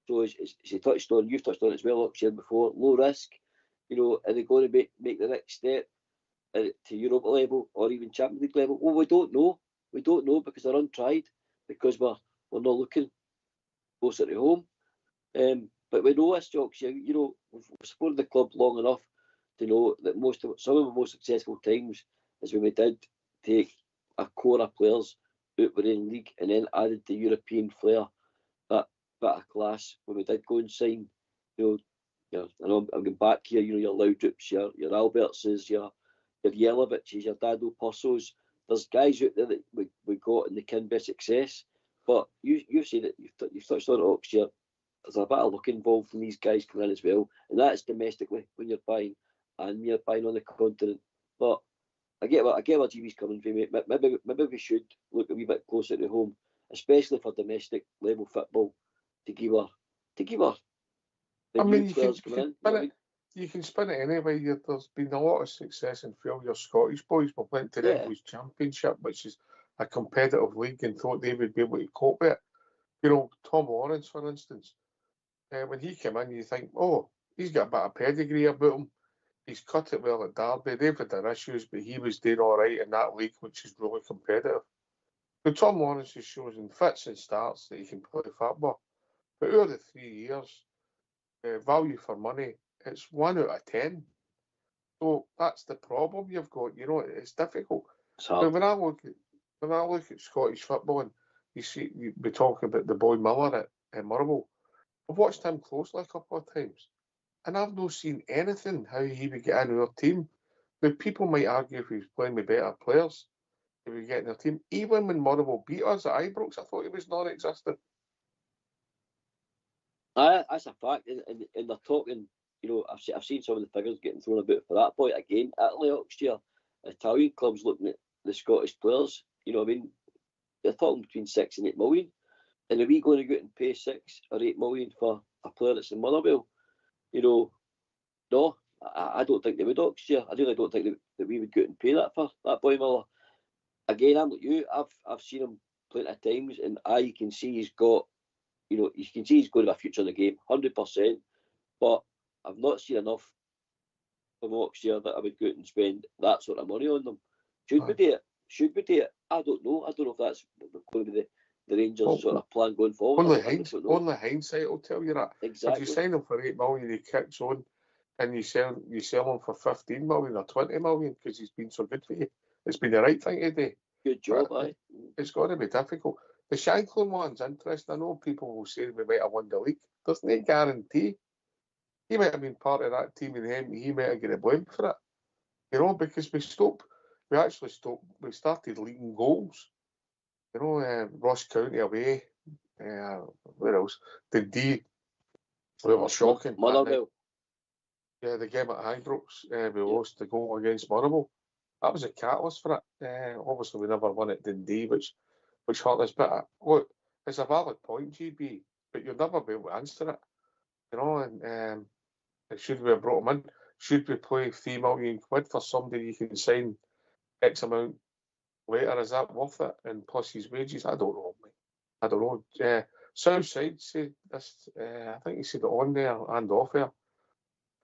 So as he touched on, you've touched on it as well, Oxford, before, low risk. Are they going to make the next step to Europa level or even Champions League level? Well, we don't know. We don't know because they're untried, because we're not looking closer to home. But we know this, Oxford. We've supported the club long enough to know that some of the most successful times is when we did take a core of players out within league and then added the European flair, that bit of class when we did go and sign. I know I'm going back here. Your Laudrups, your Albertses, your Yeloviches, your Dado Possos. There's guys out there that we got and they can be a success. But you've said it. You've touched on it, Oxford. There's a bit of luck involved in these guys coming in as well, and that's domestically when you're buying, and you're buying on the continent. But I get where GB's coming from, mate. Maybe we should look a wee bit closer to home, especially for domestic level football, to give her the new players coming in. You can spin it anyway. There's been a lot of success in all your Scottish boys. We went to the English Championship, which is a competitive league, and thought they would be able to cope with it. Tom Lawrence, for instance, when he came in, you think, oh, he's got a bit of pedigree about him. He's cut it well at Derby. They've had their issues, but he was doing all right in that league, which is really competitive. So Tom Lawrence has shown in fits and starts that he can play football. But over the 3 years, value for money, it's 1 out of 10. So that's the problem you've got. It's difficult. But when I look at Scottish football, and we talk about the boy Miller at Motherwell, I've watched him closely a couple of times, and I've not seen anything how he would get into our team. But people might argue if he was playing with better players, he would get in their team. Even when Motherwell beat us at Ibrox, I thought he was non-existent. That's a fact, and they're talking. I've seen some of the figures getting thrown about for that boy again. Italy, Oxford, Italian clubs looking at the Scottish players. They're talking between 6 and 8 million. And are we going to go out and pay 6 or 8 million for a player that's in Motherwell? No, I don't think they would, Oxford. I really don't think that we would go out and pay that for that boy Miller. Again, I'm like you. I've seen him plenty of times, and you can see he's got, you can see he's going to have a future in the game, 100%. But I've not seen enough from Oxford that I would go out and spend that sort of money on them. Should we do it? I don't know. I don't know if that's going to be the Rangers sort of plan going forward. Only hindsight will tell you that. Exactly. If you sign him for 8 million, he kicks on, and you sell him for 15 million or 20 million because he's been so good for you. It's been the right thing to do. Good job, aye. It's got to be difficult. The Shanklin one's interesting. I know people will say we might have won the league. There's no guarantee. He might have been part of that team, and he might have got the blame for it. Because we started leaking goals. Ross County away. Where else? Dundee. We were shocking. Motherwell. Yeah, the game at Ibrox. We lost the goal against Motherwell. That was a catalyst for it. Obviously, we never won at Dundee, which hurt us. But look, it's a valid point, GB, but you'll never be able to answer it. And should we have brought him in? Should we pay £3 million for somebody you can sign X amount later? Is that worth it? And plus his wages? I don't know, mate. I don't know. Southside said this. I think he said it on there and off there.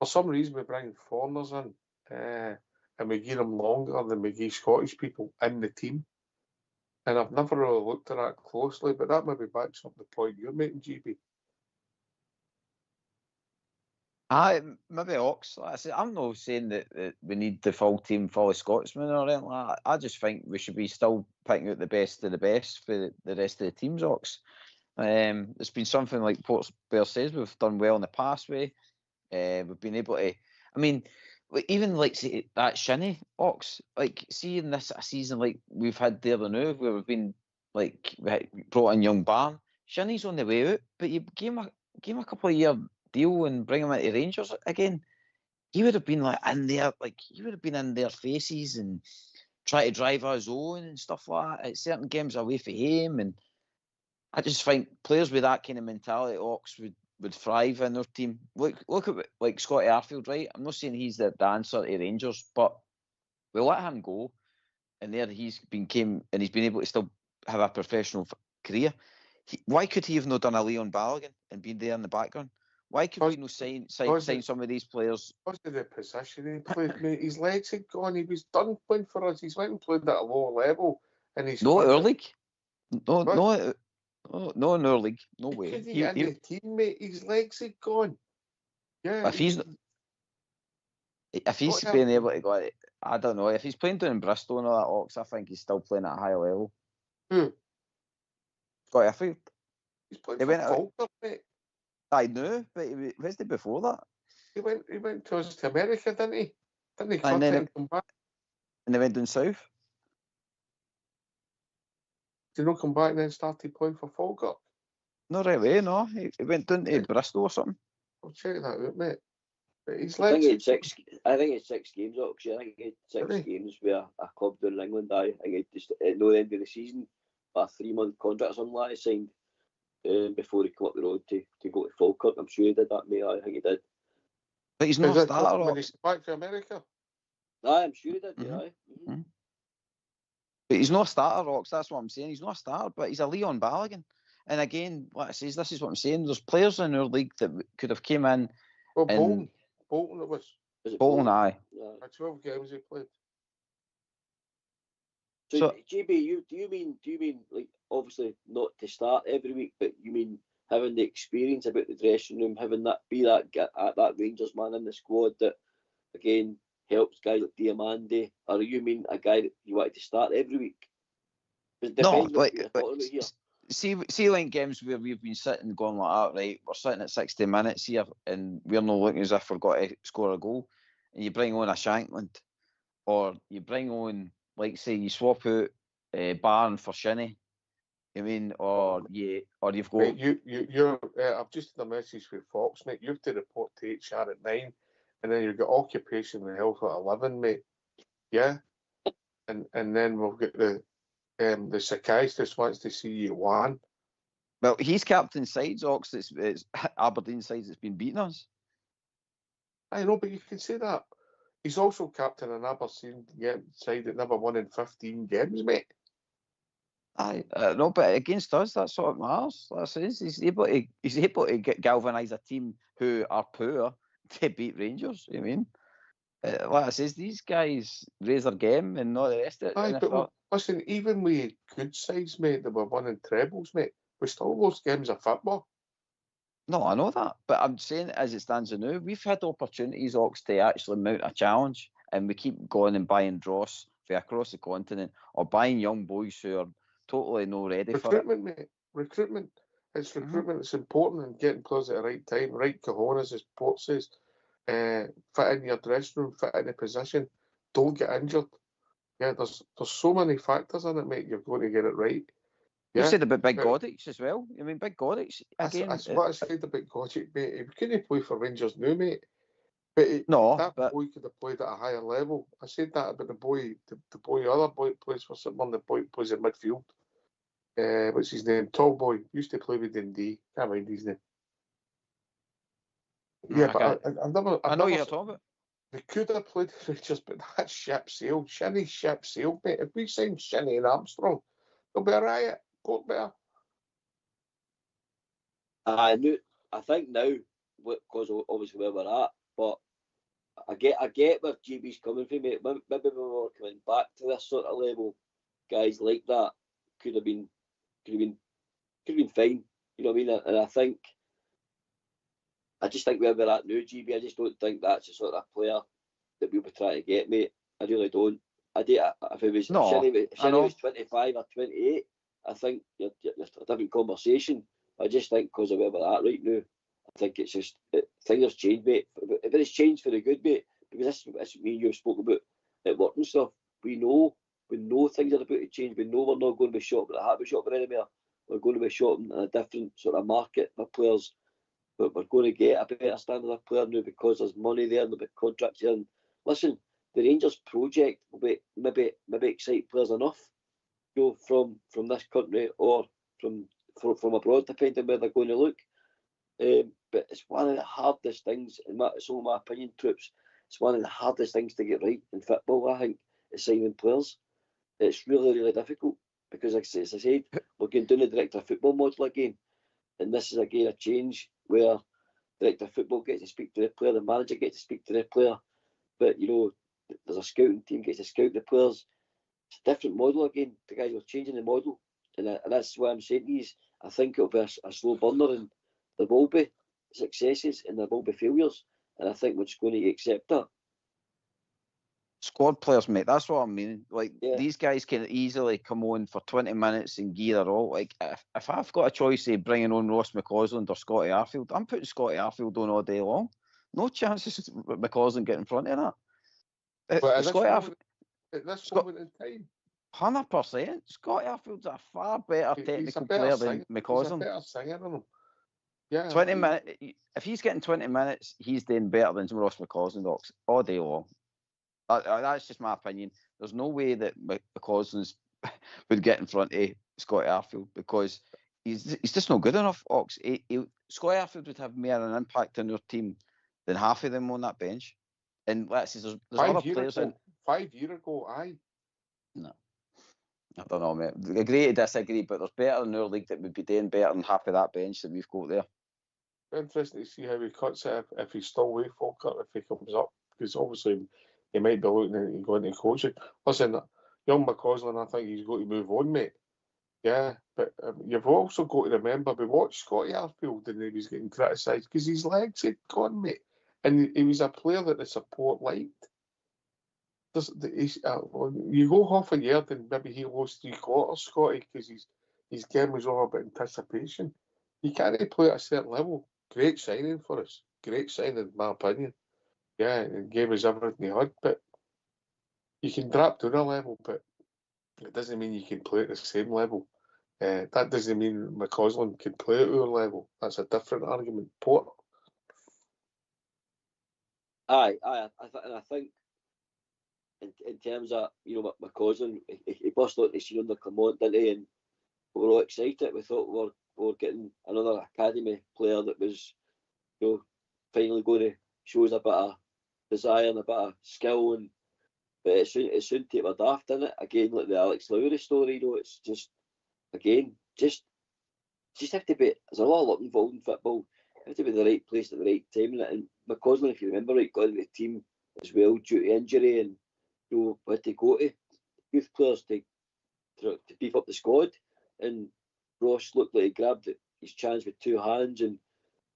For some reason, we bring foreigners in, and we give them longer than we give Scottish people in the team. And I've never really looked at that closely, but that maybe backs up the point you're making, GB. Maybe Ox. I'm not saying that we need the full team full of Scotsmen or anything like that. I just think we should be still picking out the best of the best for the rest of the teams, Ox. It's been something like Port Bear says, we've done well in the past way. We've been able to, even like say, that Shinnie Ox, like seeing this season like we've had there the now, where we've been like we brought in young Barn. Shinnie's on the way out, but you give him a couple of year deal and bring him into Rangers again. He would have been like in there, like he would have been in their faces and try to drive our zone and stuff like that at certain games away from him. And I just think players with that kind of mentality, Ox would thrive in their team. Look at like Scotty Arfield, right? I'm not saying he's the answer to Rangers, but we let him go, and there he's been able to still have a professional career. Why could he have not done a Leon Balogun and been there in the background? Why could we not sign some of these players? Because of the position he played, mate. His legs had gone. He was done playing for us. He's went and played at a lower level, and he's no our league. No, in our league. No way. He in the team, mate. His legs had gone. Yeah. If he's being able to go, I don't know. If he's playing down in Bristol and all that, Ox, I think he's still playing at a high level. Who? Scotty Arfield. He's playing for Falkirk, mate. I know, but where's he before that? He went to America, didn't he? Didn't he come back? And they went down south. Did he not come back and then started playing for Falkirk? No, right way, no. He went down to Bristol or something. I'll check that out, mate. But I think it's 6 games, actually. I think he had 6 games with a club down in England. I think it just at no end of the season, a 3-month contract or something like that signed before he came up the road to go to Falkirk. I'm sure he did that, mate. I think he did. But he's not a starter. When he's back to America? Aye, I'm sure he did, mm-hmm. Aye. Mm-hmm. But he's not a starter, Rox. That's what I'm saying. He's not a starter, but he's a Leon Balogun. And again, like I say, this is what I'm saying. There's players in our league that could have came in. Well, Bolton it was. Bolton, aye. 12 games he played. So GB, do you mean like obviously not to start every week, but you mean having the experience about the dressing room, having that that Rangers man in the squad that again helps guys like Diamande, or you mean a guy that you wanted to start every week? No, see like games where we've been sitting going like that, right? We're sitting at 60 minutes here and we're not looking as if we've got to score a goal, and you bring on a Shankland, or you bring on, like say you swap out Barn for Shinnie, I mean, or you've got. Mate, you're. I've just had a message with Fox, mate. You have to report to HR at 9, and then you've got occupation and health at 11, mate. Yeah, and then we'll get the psychiatrist wants to see you at 1. Well, he's captain sides, Ox. It's Aberdeen sides that's been beating us. I know, but you can say that. He's also captain an Aberdeen side that never won in 15 games, mate. No, but against us, that's what matters. That's it. He's able to galvanise a team who are poor to beat Rangers. I mean, like I says, these guys raise their game and not the rest of it. But listen, even with good sides, mate, that were winning trebles, mate, we still lost games of football. No, I know that, but I'm saying as it stands now, we've had opportunities, Ox, to actually mount a challenge, and we keep going and buying dross for across the continent, or buying young boys who are totally not ready for it. Mate. Recruitment. It's recruitment. It's important, and getting players at the right time, right cojones, as Port says. Fit in your dressing room, fit in the position. Don't get injured. Yeah, there's so many factors in it, mate. You're going to get it right. You said about Big Godich as well. I mean, Big Godich again. That's what I said about Godich, mate. He couldn't play for Rangers now, mate. But boy could have played at a higher level. I said that about the boy. The other boy plays for someone. The boy plays in midfield. What's his name? Tall boy. Used to play with Dundee. Can't mind his name. Yeah, but I've never. I know you're talking about. They could have played Rangers, but that ship sailed. Shinnie's ship sailed, mate. If we signed Shinnie and Armstrong, there'll be a riot. Port better. I think now, because obviously where we're at, but I get where GB's coming from, mate. Maybe we were coming back to this sort of level, guys like that could have been fine. You know what I mean? And I just think where we're at now, GB, I just don't think that's the sort of player that we'll be trying to get, mate. I really don't. If it was Shinnie was 25 or 28, I think you're a different conversation. I just think because of where we're at right now, I think it's just things have changed, mate. If it's changed for the good, mate, because this me and you spoke about at work and stuff. We know things are about to change. We know we're not going to be shopping at Happy Shopper anymore. We're going to be shopping in a different sort of market for players. But we're going to get a better standard of player now because there's money there and there'll be contracts here. And listen, the Rangers project will be maybe excite players enough, from this country or from abroad, depending where they're going to look. But it's one of the hardest things, it's only my opinion, Troops. It's one of the hardest things to get right in football, I think, is signing players. It's really, really difficult because, as I said, we're going down the director of football model again. And this is again a change where director of football gets to speak to the player, the manager gets to speak to the player, but there's a scouting team gets to scout the players. It's a different model again. The guys are changing the model, and that's what I'm saying to you. I think it'll be a slow burner, and there will be successes and there will be failures, and I think we're just going to accept that. Squad players, mate. That's what I mean. These guys can easily come on for 20 minutes and gear it all. Like, if I've got a choice of bringing on Ross McCausland or Scotty Arfield, I'm putting Scotty Arfield on all day long. No chances of McCausland getting in front of that. But at this moment in time, 100%. Scotty Arfield's a far better technical player than McCausland. He's a better singer than him. Yeah. 20 minutes. If he's getting 20 minutes, he's doing better than Ross McCausland all day long. That's just my opinion. There's no way that McCausland would get in front of Scotty Arfield because he's just not good enough. Scotty Arfield would have more an impact on their team than half of them on that bench. And let's see, there's other players in. 5 years ago, aye. No. I don't know, mate. Agree to disagree, but there's better in our league that would be doing better than half of that bench that we've got there. Interesting to see how he cuts it if he's still with Falkirk, if he comes up, because obviously he might be looking at going into coaching. Listen, young McCausland, I think he's got to move on, mate. Yeah, but you've also got to remember, we watched Scotty Arfield and he was getting criticised because his legs had gone, mate. And he was a player that the support liked. You go half a year, then maybe he lost 3/4, Scotty, because his game was all about anticipation. He can't play at a certain level. Great signing for us. Great signing, in my opinion. Yeah, and gave us everything he had, but you can drop to a level, but it doesn't mean you can play at the same level. That doesn't mean McCausland can play at our level. That's a different argument. Port. I think in terms of McCausland, he burst out the scene under Clermont, didn't he? And we were all excited. We thought we were getting another academy player that was, finally going to show us a bit of desire and a bit of skill. But it soon tapered off, didn't it? Again, like the Alex Lowry story, it's just have to be. There's a lot of luck involved in football. You have to be in the right place at the right time. And McCausland, if you remember right, got into the team as well due to injury, and we had to go to youth players to beef up the squad. And Ross looked like he grabbed his chance with two hands, and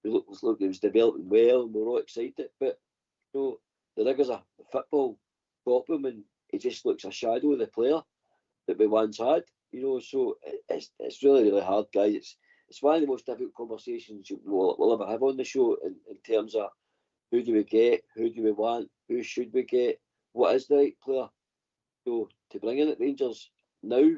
he looked like he was developing well, and we were all excited. But the rigors of football got him, and he just looks a shadow of the player that we once had. So it's really, really hard, guys. It's one of the most difficult conversations we'll ever have on the show in terms of who do we get, who do we want, who should we get, what is the right player to bring in at Rangers now,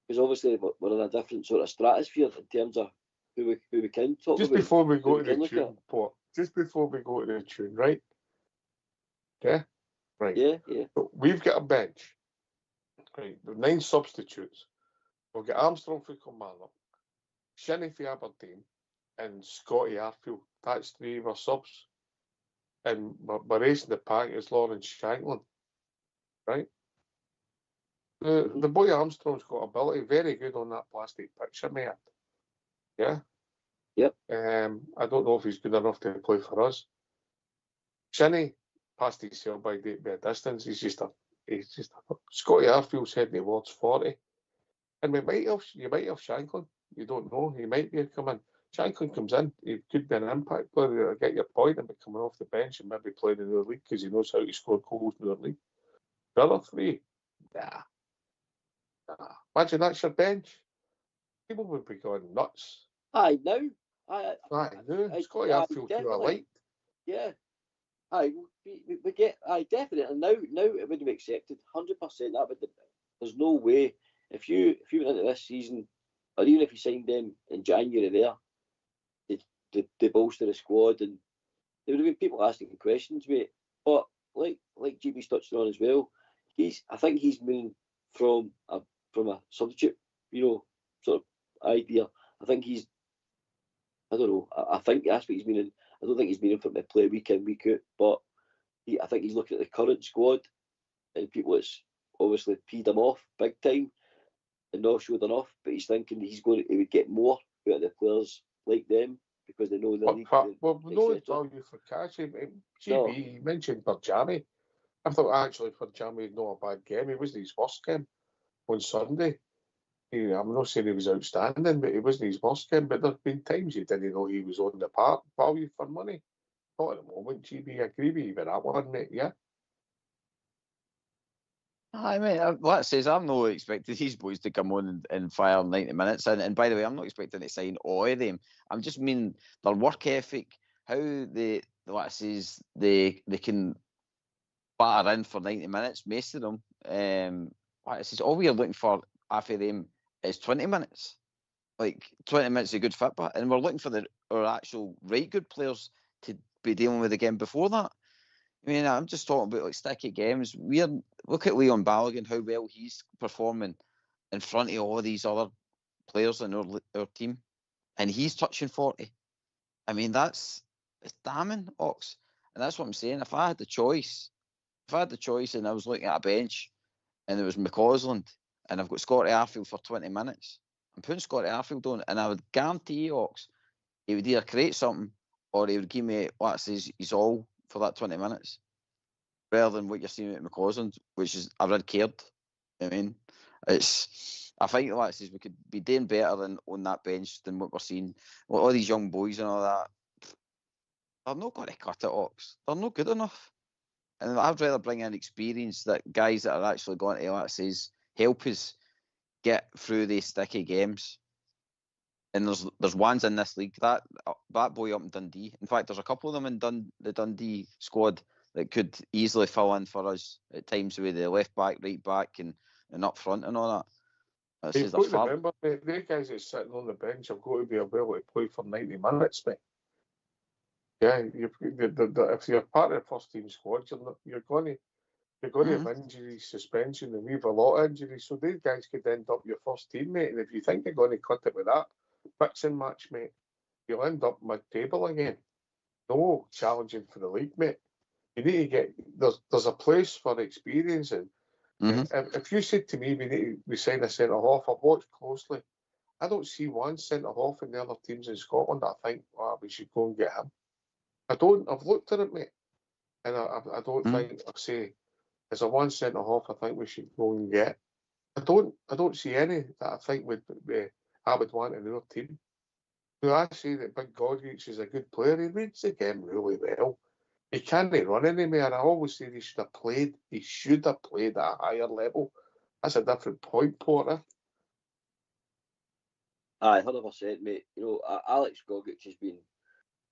because obviously we're in a different sort of stratosphere in terms of who we can talk just about. Before we go to the tune, Paul, just before we go to the tune, right? Yeah? Right. Yeah. So we've got a bench, right, with 9 substitutes. We've got Armstrong for Kilmarnock, Shinnie for Aberdeen, and Scotty Arfield. That's 3 of our subs. And we're racing the pack is Lawrence Shanklin, right? The boy Armstrong's got ability, very good on that plastic pitch, mate. Yeah? Yep. I don't know if he's good enough to play for us. Shinnie passed his sell by date by a distance. He's just a Scotty Arfield's heading towards 40. And you might have Shanklin. You don't know. He might be coming. Shanklin comes in. He could be an impact player. I get your point about coming off the bench and maybe playing in the league because he knows how to score goals in the league. The other 3, nah. Imagine that's your bench. People would be going nuts. Aye, no. Scotty Arfield, who I liked. Yeah. Aye, we get. Aye, definitely. Now it would be accepted 100%. That would. There's no way if you went into this season, or even if you signed them in January there, they bolster the squad, and there would have been people asking questions, mate. But like GB's touched on as well, I think he's moving from a substitute, sort of idea. I think I don't know. I think that's what he's meaning. I don't think he's meaning for him to play week in, week out. But I think he's looking at the current squad and people that's obviously peed him off big time and not showed enough. But he's thinking he would get more out of the players like them because they know the league. Well, no value for cash. GB, he mentioned Berjami. I thought actually for Jamie, not a bad game. It wasn't his worst game on Sunday. I'm not saying he was outstanding, but it wasn't his worst game. But there's been times you didn't know he was on the park. Value for money. Not at the moment, GB. I agree with you with that one, mate. Yeah. I mean, what it says, I'm not expecting these boys to come on and fire 90 minutes. And by the way, I'm not expecting to sign all of them. I'm just mean their work ethic, how what it says, they can batter in for 90 minutes, most of them. What it says, all we are looking for after them is 20 minutes. Like 20 minutes of good football. And we're looking for our actual right good players to be dealing with the game before that. I mean, I'm just talking about like sticky games. Look at Leon Balogun, how well he's performing in front of all these other players in our team, and he's touching 40. I mean, it's damning, Ox, and that's what I'm saying. If I had the choice, and I was looking at a bench, and there was McCausland, and I've got Scotty Arfield for 20 minutes, I'm putting Scotty Arfield on, and I would guarantee you, Ox, he would either create something or he would give me what it says he's all for that 20 minutes, rather than what you're seeing at McCausland, which is I red cared. I mean, I think that says we could be doing better on that bench than what we're seeing. Well, all these young boys and all that, they're not going to cut it, Ox. They're not good enough. And I'd rather bring in experience, that guys that are actually going to, like it says, help us get through these sticky games. And there's ones in this league, that boy up in Dundee. In fact, there's a couple of them in the Dundee squad that could easily fill in for us at times with the left back, right back, and up front and all that. You've got to remember, mate, the guys that's sitting on the bench have got to be able to play for 90 minutes, mate. Yeah, if you're part of the first team squad, you're going to have injuries, suspension, and we've a lot of injuries. So these guys could end up your first team, mate. And if you think you're going to cut it with that fixing match, mate, you'll end up mid-table again. No challenging for the league, mate. You need to get there's a place for experience, and if you said to me we sign a centre half, I've watched closely. I don't see one centre half in the other teams in Scotland that I think we should go and get him. I don't. I've looked at it, mate, and I don't think I say there's a one centre half I think we should go and get. I don't see any that I think I would want in our team. I say that Big Godrich is a good player. He reads the game really well. He can't run anywhere. I always say he should have played. He should have played at a higher level. That's a different point, Porter. Aye, 100%, mate. Alex Gogic has been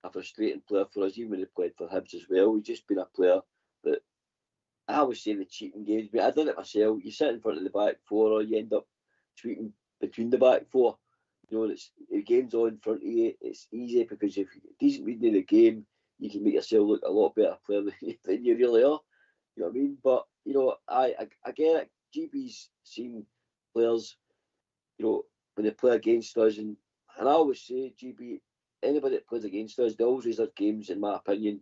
a frustrating player for us, even when he played for Hibs as well. He's just been a player that I always say the cheating games, but I done it myself. You sit in front of the back four, or you end up tweeting between the back four. The game's on in front of you. It's easy because if you're decent reading the game, you can make yourself look a lot better player than you really are. You know what I mean? But I get it. GB's seen players, when they play against us, and I always say, GB, anybody that plays against us, they always raise their games, in my opinion,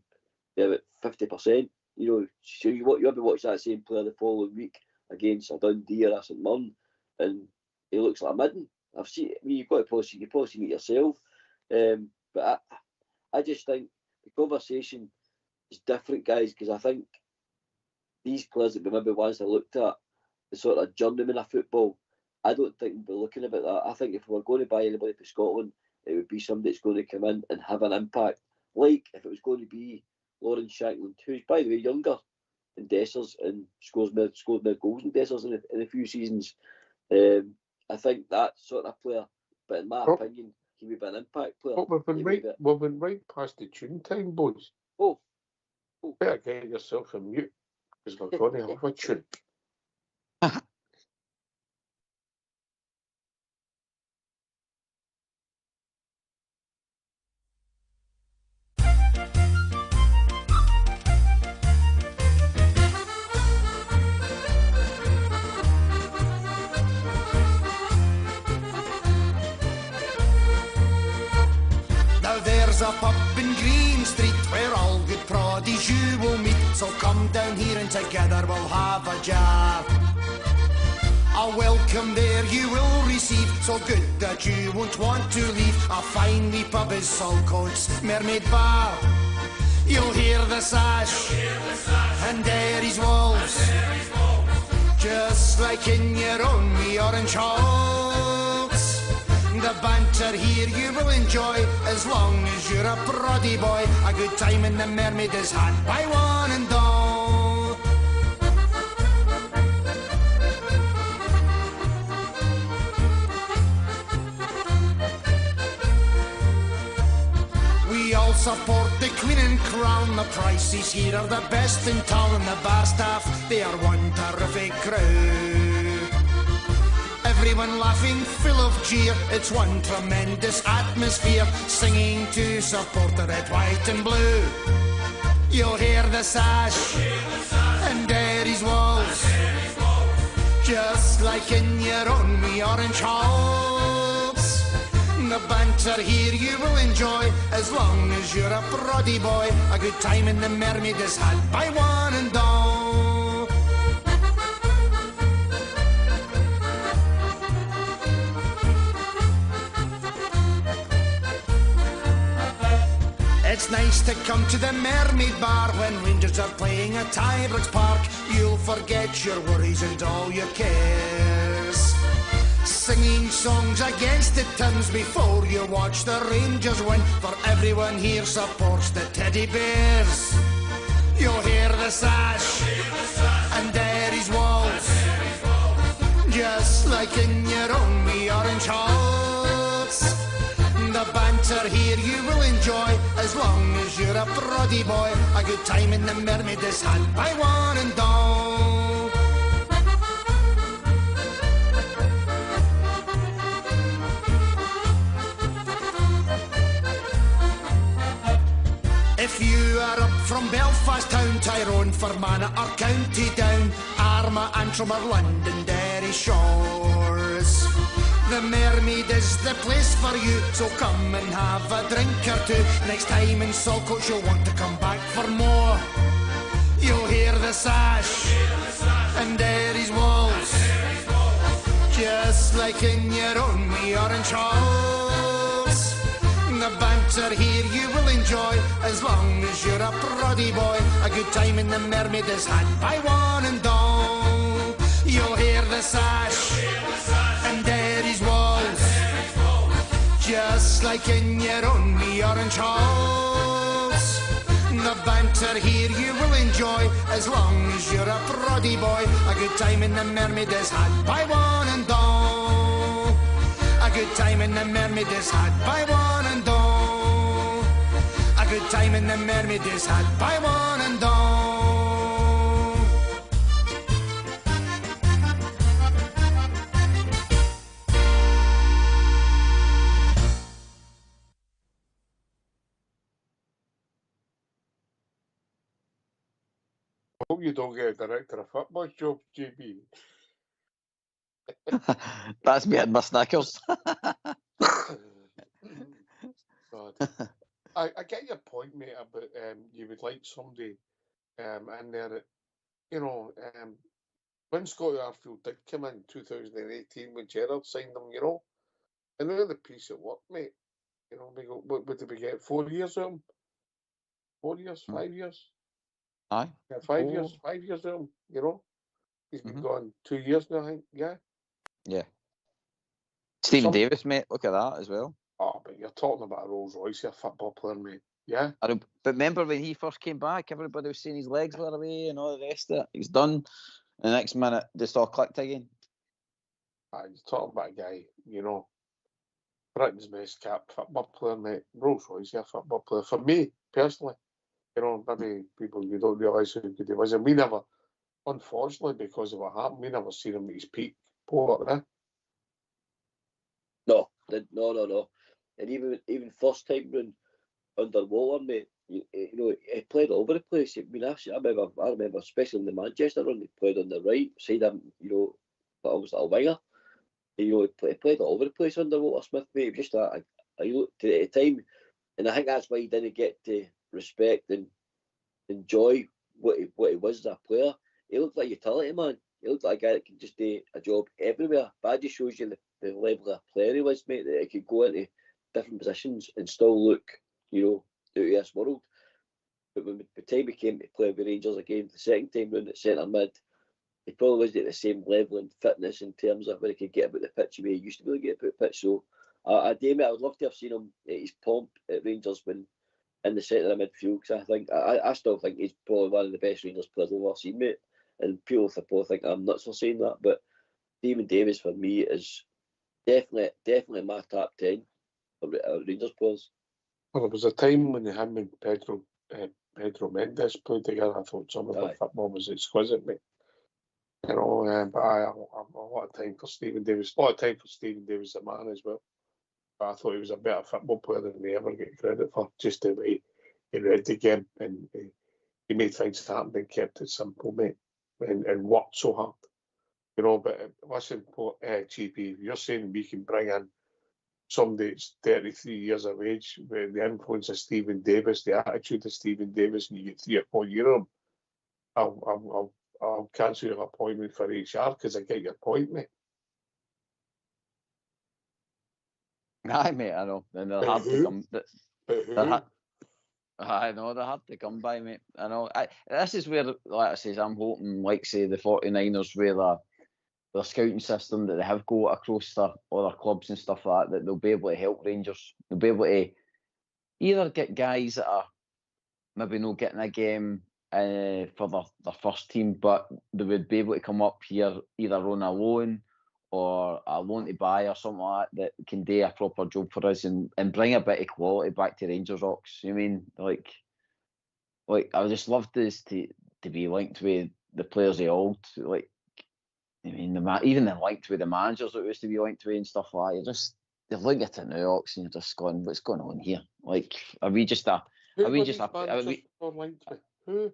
they're at 50%. So you'll be watching that same player the following week against a Dundee or a St Mirren, and he looks like a midden. I've seen. You've probably seen it yourself. But I just think the conversation is different, guys, because I think these players that we maybe once looked at, the sort of journeyman of football, I don't think we'll be looking about that. I think if we were going to buy anybody for Scotland, it would be somebody that's going to come in and have an impact. Like if it was going to be Lawrence Shankland, who's, by the way, younger than Dessers and scored more goals than Dessers in a few seasons. I think that sort of player, but in my opinion, he would be an impact player. But we've been right past the tune time, boys. Oh, Better get yourself a mute, because we're going to have a tune. There's a pub in Green Street where all good proddies you will meet. So come down here and together we'll have a jar. A welcome there you will receive, so good that you won't want to leave. A fine wee pub is Saltcoats Mermaid Bar. You'll hear the sash, and Derry's walls, just like in your own wee orange halls. The banter here you will enjoy, as long as you're a proddy boy. A good time in the Mermaid is had by one and all. We all support the Queen and Crown. The prices here are the best in town, and the bar staff, they are one terrific crew. Everyone laughing, full of cheer. It's one tremendous atmosphere, singing to support the red, white and blue. You'll hear the sash, and Derry's walls, just like in your own wee orange halls. The banter here you will enjoy, as long as you're a proddy boy. A good time in the Mermaid is had by one and all. It's nice to come to the Mermaid Bar when Rangers are playing at Ibrox Park. You'll forget your worries and all your cares, singing songs against the tunes before you watch the Rangers win. For everyone here supports the Teddy Bears. You'll hear the sash, and Derry's walls, just like in your own wee orange halls. The banter here you will enjoy, as long as you're a proddy boy. A good time in the Mermaid is had by one and all. If you are up from Belfast town, Tyrone, Fermanagh or County Down, Armagh, Antrim or London, Derry shores, the Mermaid is the place for you, so come and have a drink or two. Next time in Saltcoats you'll want to come back for more. You'll hear the sash, and Derry's walls, just like in your own wee orange halls. The banter here you will enjoy, as long as you're a proddy boy. A good time in the Mermaid is had by one and all. You'll hear the sash, and Derry's walls, just like in your own wee orange halls. The banter here you will enjoy, as long as you're a proddy boy. A good time in the Mermaid is had by one and all. A good time in the Mermaid is had by one and all. A good time in the Mermaid is had by one and all. Hope you don't get a director of football job, JB. That's me and my Snickers. God. I get your point, mate, about you would like somebody in there that, you know, when Scotty Arfield did come in 2018 when Gerrard signed them, you know, and they're the piece of work, mate. You know, we go, what did we get? 4 years of him? 4 years? 5 years? Aye. Yeah, 5 years. 5 years of him, you know. He's been gone 2 years now, I think. Yeah. Yeah. Stephen Davis, mate, look at that as well. Oh, but you're talking about a Rolls Royce, a football player, mate. Yeah. But remember when he first came back, everybody was saying his legs were away and all the rest of it. He's done. The next minute, they all clicked again. You're talking about a guy, you know, Britain's best cap football player, mate. Rolls Royce, a football player. For me, personally, You know, maybe people, you don't realise how good he was. And we never, unfortunately, because of what happened, we never seen him at his peak. Port, No. And even first time round under Waller, mate, you know, he played all over the place. I mean, I remember, especially in the Manchester run, he played on the right side, you know, but almost a winger. You know, he played all over the place under Walter Smith, mate. He was just at the time, and I think that's why he didn't get to respect and enjoy what he was as a player. He looked like a utility man. He looked like a guy that could just do a job everywhere. But that just shows you the level of player he was, mate, that he could go into different positions and still look, you know, out of this world. But when the time he came to play with Rangers again, the second time round at centre mid, he probably wasn't at the same level in fitness in terms of where he could get about the pitch the way he used to be able to get about the pitch. So, I would love to have seen him at his pomp at Rangers when in the centre of midfield, because I still think he's probably one of the best Rangers players I've ever seen, mate. And people think I'm nuts for saying that, but Stephen Davis for me is definitely my top 10 for Rangers players. Well, there was a time when him and Pedro Mendes played together. I thought some of the football was exquisite, mate. You know, but I have a lot of time for Stephen Davis. A lot of time for Stephen Davis, the man, as well. But I thought he was a better football player than we ever get credit for. Just the way he read the game and he made things happen and kept it simple, mate, and worked so hard. You know, but listen, GP, you're saying we can bring in somebody that's 33 years of age with the influence of Stephen Davis, the attitude of Stephen Davis, and you get 3 or 4 years of him, I'll cancel your appointment for HR because I get your point, mate. Aye, mate, I know. And they're hard to come. I know they're hard to come by, mate. I know. This is where, like I say, I'm hoping, like say, the 49ers, where their scouting system that they have got across other clubs and stuff like that they'll be able to help Rangers. They'll be able to either get guys that are maybe not getting a game for their first team, but they would be able to come up here either on a loan or a loan to buy or something like that can do a proper job for us and bring a bit of quality back to Rangers Rocks. You mean, like I would just love this to be linked with the players of old, like. I mean, even the linked with the managers that used to be linked with and stuff like that. You look at it now, Ox, and you're just going, what's going on here? Like, are we just a? Are we just a? Are we linked with who?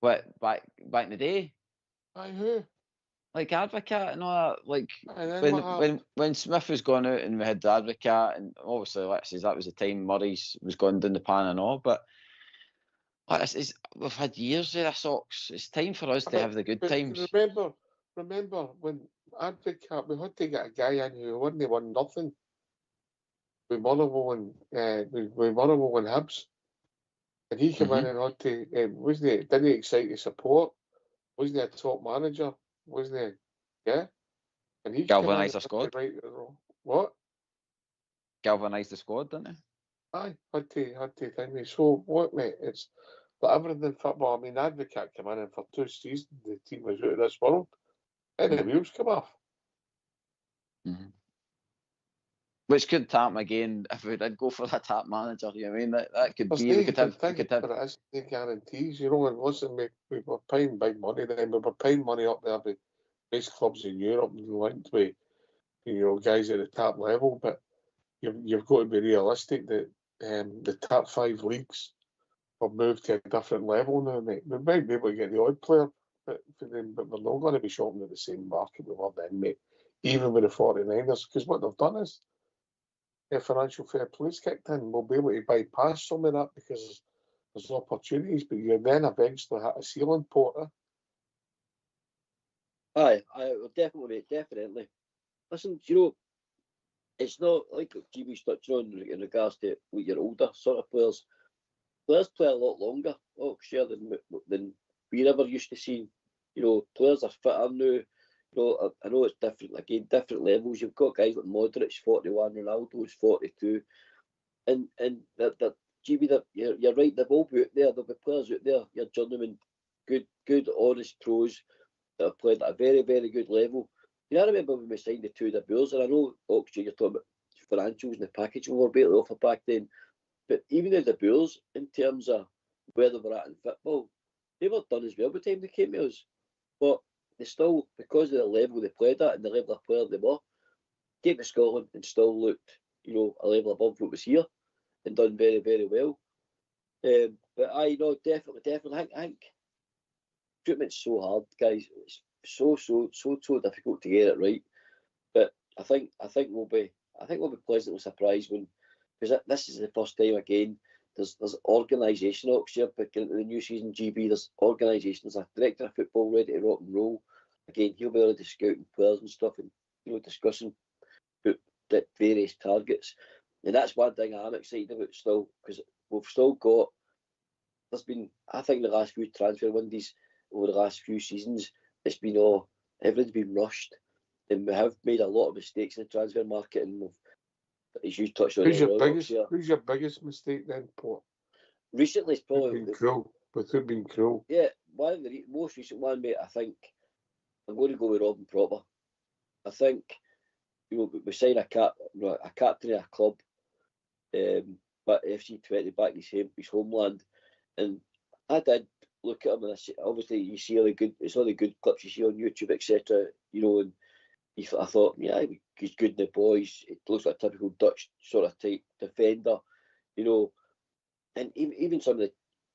What back in the day? Aye, who? Like Advocate and all that. Like when Smith was going out and we had the Advocate, and obviously, like I says, that was the time Murray's was going down the pan and all, but. We've had years of this, Ox. It's time for us to have the good times. Remember when Advocate, we had to get a guy in who wouldn't won nothing with Motherwell and Hibs, and he came in and had to didn't he excite the support? Wasn't he a top manager? Wasn't he? Yeah, and he galvanised the squad. What? Galvanised the squad, didn't he? Aye, had to think me. So what, mate? It's like everything in football. I mean, Advocate came in and for 2 seasons the team was out of this world, and the wheels come off. Which could tap again if we did go for a tap manager. You know what I mean? That could be. We could have. But it is no guarantees. You know, and listen, we were paying big money then. We were paying money up there with base clubs in Europe and linked with, you know, guys at the top level. But you've got to be realistic that the top 5 leagues have moved to a different level now, mate. We might be able to get the odd player but we're not going to be shopping at the same market we were then, mate. Even with the 49ers, because what they've done is their financial fair play's kicked in. We'll be able to bypass some of that because there's opportunities, but you then eventually hit a ceiling, Porter. Aye, definitely. Listen, you know, it's not like GB's touching on in regards to with your older sort of players. Players play a lot longer, than we ever used to see. You know, players are fitter now. You know, I know it's different. Again, different levels. You've got guys like Modric, 41, Ronaldo's 42, and that GB, you're right. They've all be out there. There'll be players out there. Your journeyman, good, honest pros that have played at a very, very good level. You know, I remember when we signed the 2 debuts, and I know, Oxley, you're talking about financials and the package we were able to offer back then. But even the Bulls, in terms of where they were at in football, they were done as well by the time they came to us. But they still, because of the level they played at and the level of player they were, came to Scotland and still looked, you know, a level above what was here and done very, very well. But I know definitely. I think recruitment's so hard, guys. It's so difficult to get it right. But I think we'll be pleasantly surprised because this is the first time again. There's organisation next year, but into the new season, GB. There's organisation. There's a director of football ready to rock and roll. Again, he'll be already scouting players and stuff, and you know, discussing the various targets. And that's one thing I'm excited about still, because we've still got. There's been, I think, the last few transfer windows over the last few seasons, it's been everything's been rushed, and we have made a lot of mistakes in the transfer market. And as you touched on, who's your biggest mistake then, Port? Recently, it's probably been cruel. With who've been cruel? Yeah, one of the most recent one, mate. I think I'm going to go with Robin Proper. I think we signed a captain of a club, but FC 20 back in his homeland, and I did look at him, and obviously you see all the good clips you see on YouTube, etc. You know, and I thought, yeah, he's good in the boys. It looks like a typical Dutch sort of type defender, you know, and even some of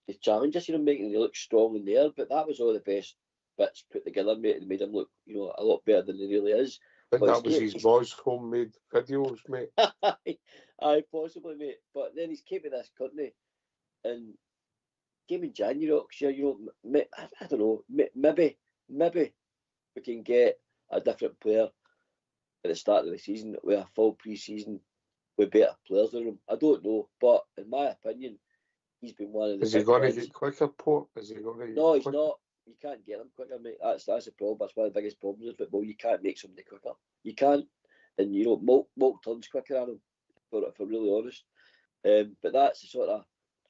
the challenges, you know, making him look strong in there. But that was all the best bits put together, mate, and made him look, you know, a lot better than he really is. I think that was his boys' homemade videos, mate. Aye, possibly, mate. But then he's came to this country and came in January, you know, I don't know, maybe we can get a different player at the start of the season with a full pre-season with better players in him. I don't know, but in my opinion, he's been one of the. Is he going to get quicker, Port? Is he going to get No, he's quicker? not. You can't get him quicker, mate. That's the problem. That's one of the biggest problems in football. You can't make somebody quicker. You can't. And, you know, Malk turns quicker at him, if I'm really honest. But that's the sort of.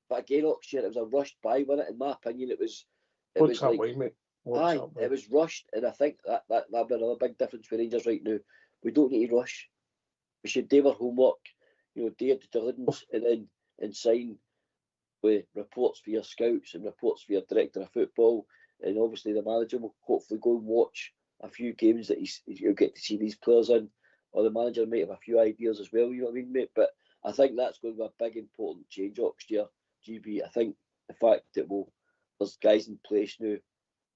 But again, Oxford, it was a rushed buy, wasn't it? In my opinion, it was. What's that way, mate? It was rushed, and I think that'd be another big difference for Rangers right now. We don't need to rush. We should do our homework, you know, do your due diligence, and sign with reports for your scouts and reports for your director of football, and obviously the manager will hopefully go and watch a few games that you'll get to see these players in, or the manager might have a few ideas as well. You know what I mean, mate? But I think that's going to be a big important change next year, GB. I think the fact that there's guys in place now,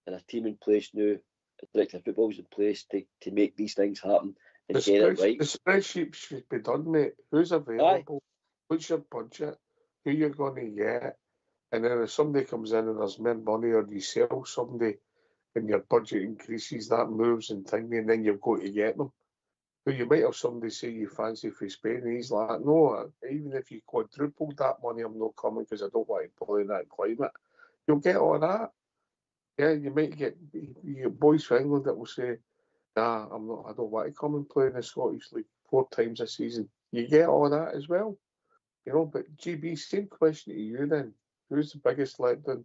and a team in place now, a director of football is in place to make these things happen and get it right. The spreadsheet should be done, mate. Who's available? What's your budget? Who you're going to get? And then if somebody comes in and there's more money, or you sell somebody and your budget increases, that moves and thingy, and then you've got to get them. But you might have somebody say you fancy for Spain, and he's like, no, even if you quadrupled that money, I'm not coming because I don't want to play in that climate. You'll get all that. Yeah, you might get boys from England that will say, nah, I don't want to come and play in the Scottish League 4 times a season. You get all that as well. You know, but GB, same question to you then. Who's the biggest letdown?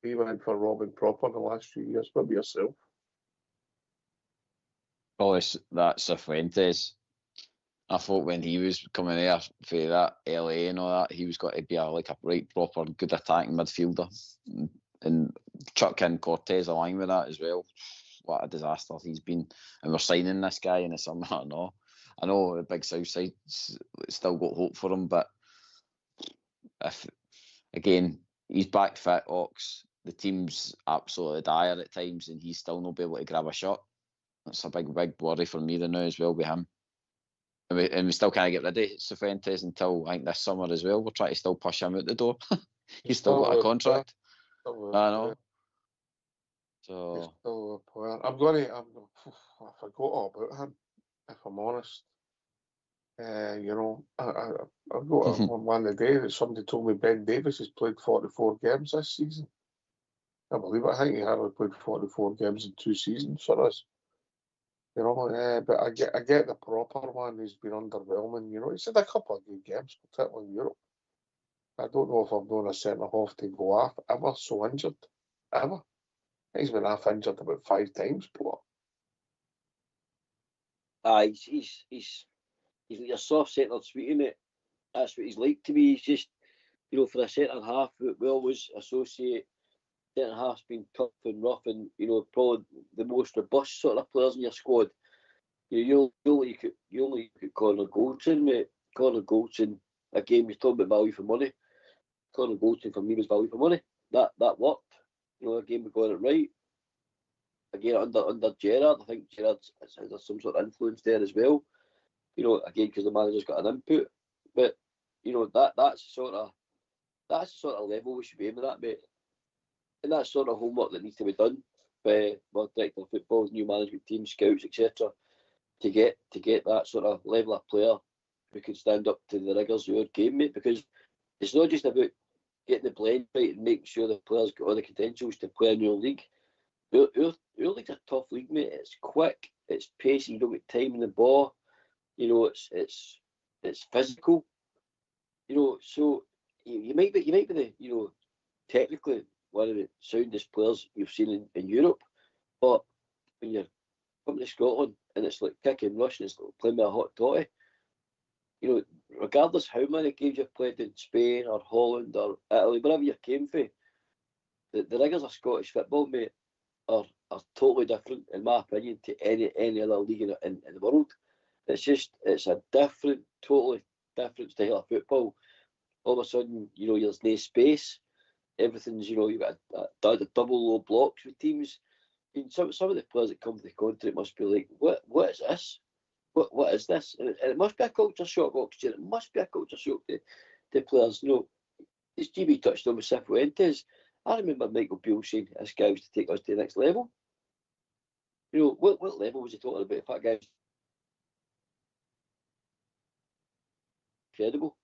We went for Robin Proper in the last few years. What about yourself? Probably that's Cifuentes. I thought when he was coming there for that LA and all that, he was going to be a right proper good attacking midfielder. And chuck in Cortez along with that as well. What a disaster he's been. And we're signing this guy in the summer. I know the big South Side's still got hope for him, but if again he's back fit, Ox, the team's absolutely dire at times, and he's still not be able to grab a shot. That's a big worry for me now as well with him. And we still can't get rid of Cifuentes until I think this summer as well. We're trying to still push him out the door. He's still got a contract. I know. So I forgot all about him, if I'm honest. You know, I've got one today that somebody told me Ben Davis has played 44 games this season. I believe it. I think he had played 44 games in 2 seasons for us. You know, but I get the Proper one who's been underwhelming. You know, he's had a couple of good games, particularly in Europe. I don't know if I've known a centre-half to go off ever so injured. Ever. He's been half injured about 5 times, but he's like a soft centred sweetie, mate. That's what he's like to me. He's just you know, for a centre half, we always associate centre halves being tough and rough, and you know, probably the most robust sort of players in your squad. You only could Connor Goldson, mate. Connor Goldson, again, we're talking about value for money. Connor Goldson for me was value for money. That worked. You know, again, we got it right. Again, under Gerrard, I think Gerrard has some sort of influence there as well. You know, again, because the manager's got an input. But you know, that's the sort of level we should be aiming at, mate. And that's sort of homework that needs to be done by director of football, new management team, scouts, etc. To get that sort of level of player who can stand up to the rigours of your game, mate. Because it's not just about getting the blend right and making sure the players got all the credentials to play in your league. Your league's a tough league, mate. It's quick, it's pacey, you don't get time in the ball. You know, it's physical. You know, so you might be the, you know, technically one of the soundest players you've seen in Europe, but when you're coming to Scotland and it's like kick and rush and it's like playing with a hot toddy, you know, regardless how many games you've played in Spain or Holland or Italy, wherever you came from, the rigours of Scottish football, mate, are totally different, in my opinion, to any other league in the world. It's a totally different style of football. All of a sudden, you know, there's no space. Everything's, you know, you've got a double low blocks with teams. I mean, some of the players that come to the country must be like, what is this? What is this? And it must be a culture shock, Oxygen. It must be a culture shock to players. You know, as GB touched on with Cifuentes, I remember Michael Beale saying this guy was to take us to the next level. You know, what level was he talking about? If that guy was incredible.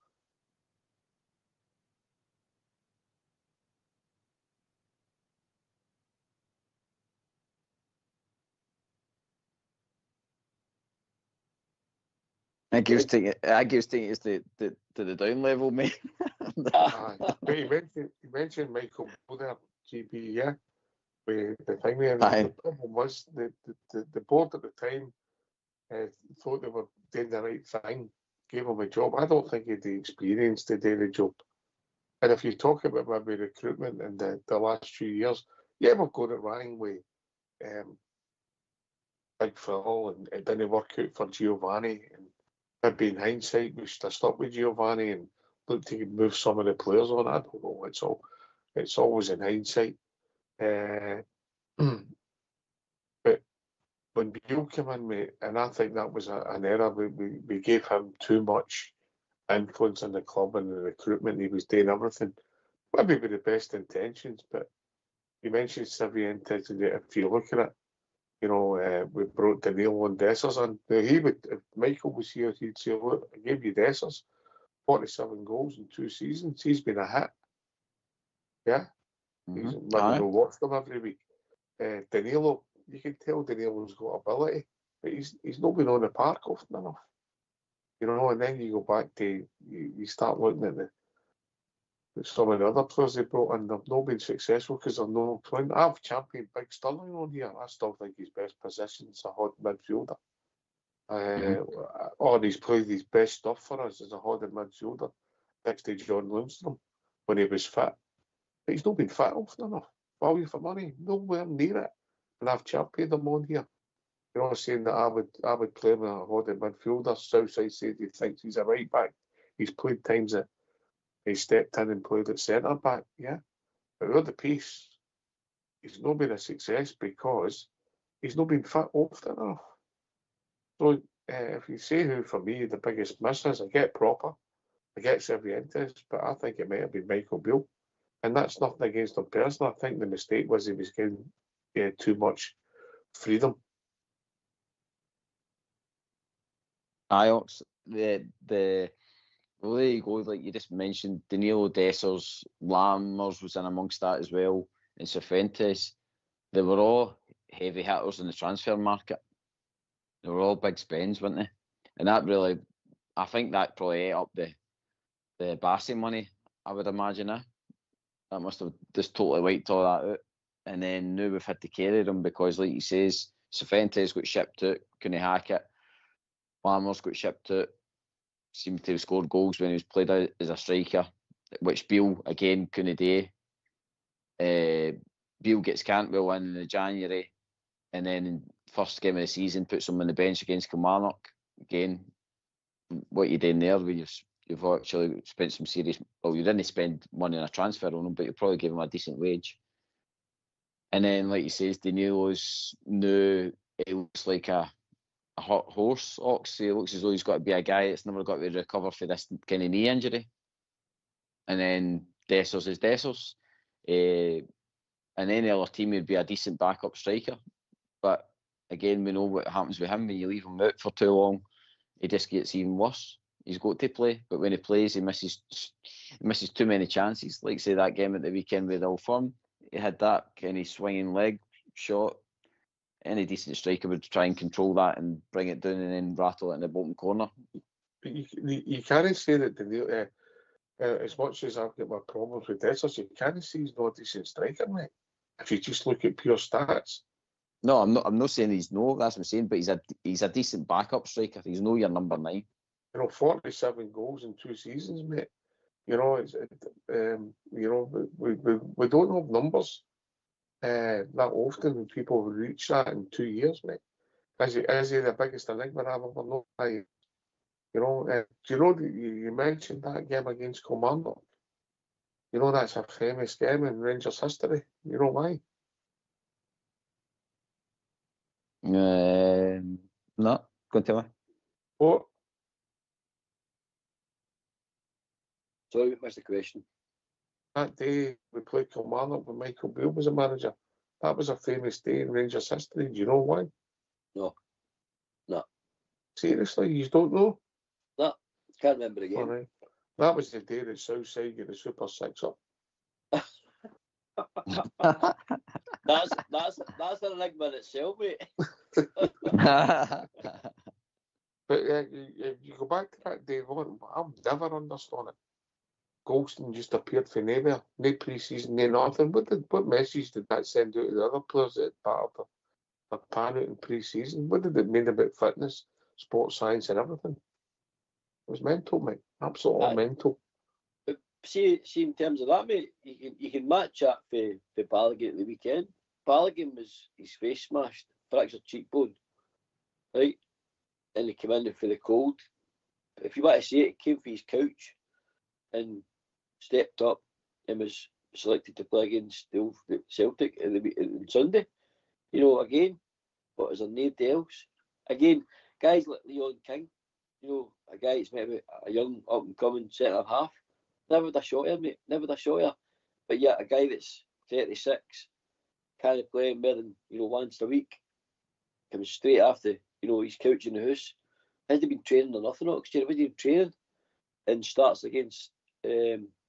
I think he was taking us to the down level, mate. But you mentioned Michael Beale there, GB, yeah. With the thing there, the problem was the board at the time thought they were doing the right thing, gave him a job. I don't think he had the experience to do the job. And if you talk about maybe recruitment in the last few years, yeah, we've got it wrong with Big Phil, and it didn't work out for Giovanni. And maybe in hindsight, we should have stuck with Giovanni and looked to move some of the players on. I don't know. It's always in hindsight. But when Beale came in, mate, and I think that was an error. We gave him too much influence in the club and the recruitment. He was doing everything, maybe with the best intentions. But you mentioned Cifuentes, if you look at it, you know, we brought Danilo and Dessers in. Now, if Michael was here, he'd say, look, I gave you Dessers, 47 goals in 2 seasons. He's been a hit. Yeah. Mm-hmm. He's maybe no watched them every week. Danilo, you can tell Danilo's got ability, but he's not been on the park often enough. You know, and then you go back to, you start looking at some of the other players they brought in. They've not been successful because they're not playing. I've championed Big Sterling on here. I still think his best position is a hot midfielder. Or he's played his best stuff for us as a hodded midfielder next to John Lundstrom when he was fit. But he's not been fit often enough. Value for money, nowhere near it. And I've championed him on here. You know, saying that I would play him as a hodded midfielder. Southside said he thinks he's a right back. He's played times that he stepped in and played at centre back, yeah. But with the piece, he's not been a success because he's not been fit often enough. So if you say who for me the biggest miss is, I get Proper, I get Cifuentes, but I think it might have been Michael Beale. And that's nothing against him personally. I think the mistake was he was getting too much freedom. Iox, the way you go, like you just mentioned, Danilo, Dessers, Lammers was in amongst that as well, and Cifuentes. They were all heavy hitters in the transfer market. They were all big spends, weren't they? And that really, I think that probably ate up the Bassi money, I would imagine. That must have just totally wiped all that out. And then now we've had to carry them because, like he says, Cifuentes got shipped out, couldn't hack it. Lammers got shipped out, seemed to have scored goals when he was played out as a striker. which Beale again couldn't do. Beale gets Cantwell in the January, and then in first game of the season puts him on the bench against Kilmarnock. Again, what you doing there when you've actually spent some serious... Well, you didn't spend money on a transfer on him, but you probably gave him a decent wage. And then, like you says, Danilo's new. It looks like a hot horse ox. He looks as though he's got to be a guy that's never got to recover for this kind of knee injury. And then Dessers is Dessers. And any other team would be a decent backup striker. But again, we know what happens with him when you leave him out for too long. He just gets even worse. He's got to play, but when he plays, he misses too many chances. Like say that game at the weekend with Old Firm, he had that kind of swinging leg shot. Any decent striker would try and control that and bring it down and then rattle it in the bottom corner. But you can't say that Danilo, as much as I've got my problems with Dessers, you can't say he's not a decent striker, mate. If you just look at pure stats. No, I'm not saying he's no. That's what I'm saying. But he's a decent backup striker. He's no your number 9. 47 goals in 2 seasons, mate. We don't have numbers that often when people reach that in 2 years, mate. Is he the biggest enigma I've ever known? Do you know that you mentioned that game against Kilmarnock? That's a famous game in Rangers history. You know why? No, go and tell me. What? Sorry, I missed the question. That day we played Kilmarnock when Michael Beale was a manager. That was a famous day in Rangers history. Do you know why? No. Seriously, you don't know? No, can't remember the game. Right. That was the day that Southside got the Super Six up. That's an enigma in itself, mate. But you go back to that day, I've never understood it. Golston just appeared for nowhere. No pre-season, no nothing. What message did that send out to the other players that part of the pan out in pre-season? What did it mean about fitness, sports science and everything? It was mental, mate. Absolutely mental. But see, in terms of that, mate, you can match that for Balogun at the weekend. Balogun was his face smashed, fractured cheekbone, right? And he came in for the cold. But if you want to see it, he came for his couch and stepped up and was selected to play against Celtic on Sunday. Again, but is there nobody else? Again, guys like Leon King, a guy that's maybe a young up-and-coming centre half, never had a shot here, mate, never had a shot here. But yet a guy that's 36, can't play more than, once a week, comes straight after, his couch in the house. Hasn't been training or nothing, wasn't even training, and starts against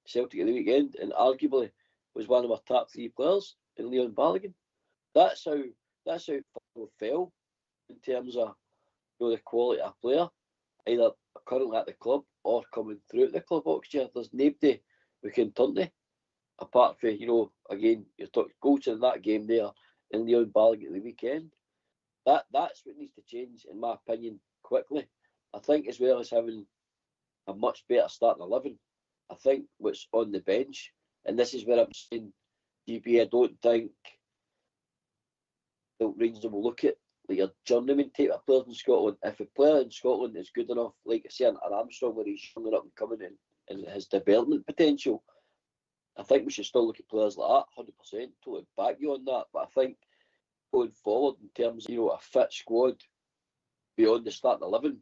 Celtic at the weekend, and arguably was one of our top 3 players in Leon Balogun. That's how Farrell fell in terms of the quality of player, either currently at the club or coming through at the club. There's nobody we can turn to apart from again you're talking Goldson in that game there and Leon Balogun at the weekend. That's what needs to change, in my opinion, quickly. I think as well as having a much better starting 11. I think what's on the bench, and this is where I'm saying, GB, I don't think the Rangers will look at like a journeyman type of players in Scotland. If a player in Scotland is good enough, like I say, an Armstrong, where he's young and up and coming in and his development potential, I think we should still look at players like that, 100%. Totally back you on that. But I think going forward in terms of a fit squad beyond the starting 11,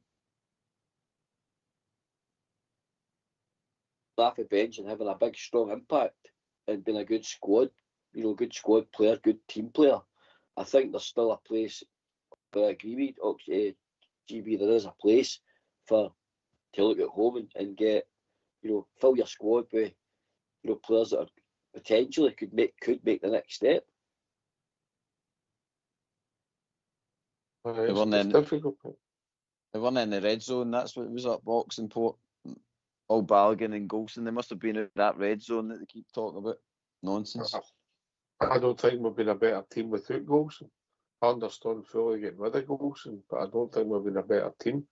off the bench and having a big strong impact and being a good squad, good squad player, good team player, I think there's still a place. But I agree with GB, there is a place to look at home and get, fill your squad with, players that are potentially could make the next step. It's difficult. They weren't in the red zone. That's what was up Oxenport. All Balogun and Golston, they must have been in that red zone that they keep talking about. Nonsense. I don't think we've been a better team without Golston. I understand fully getting rid of Golston, but I don't think we've been a better team.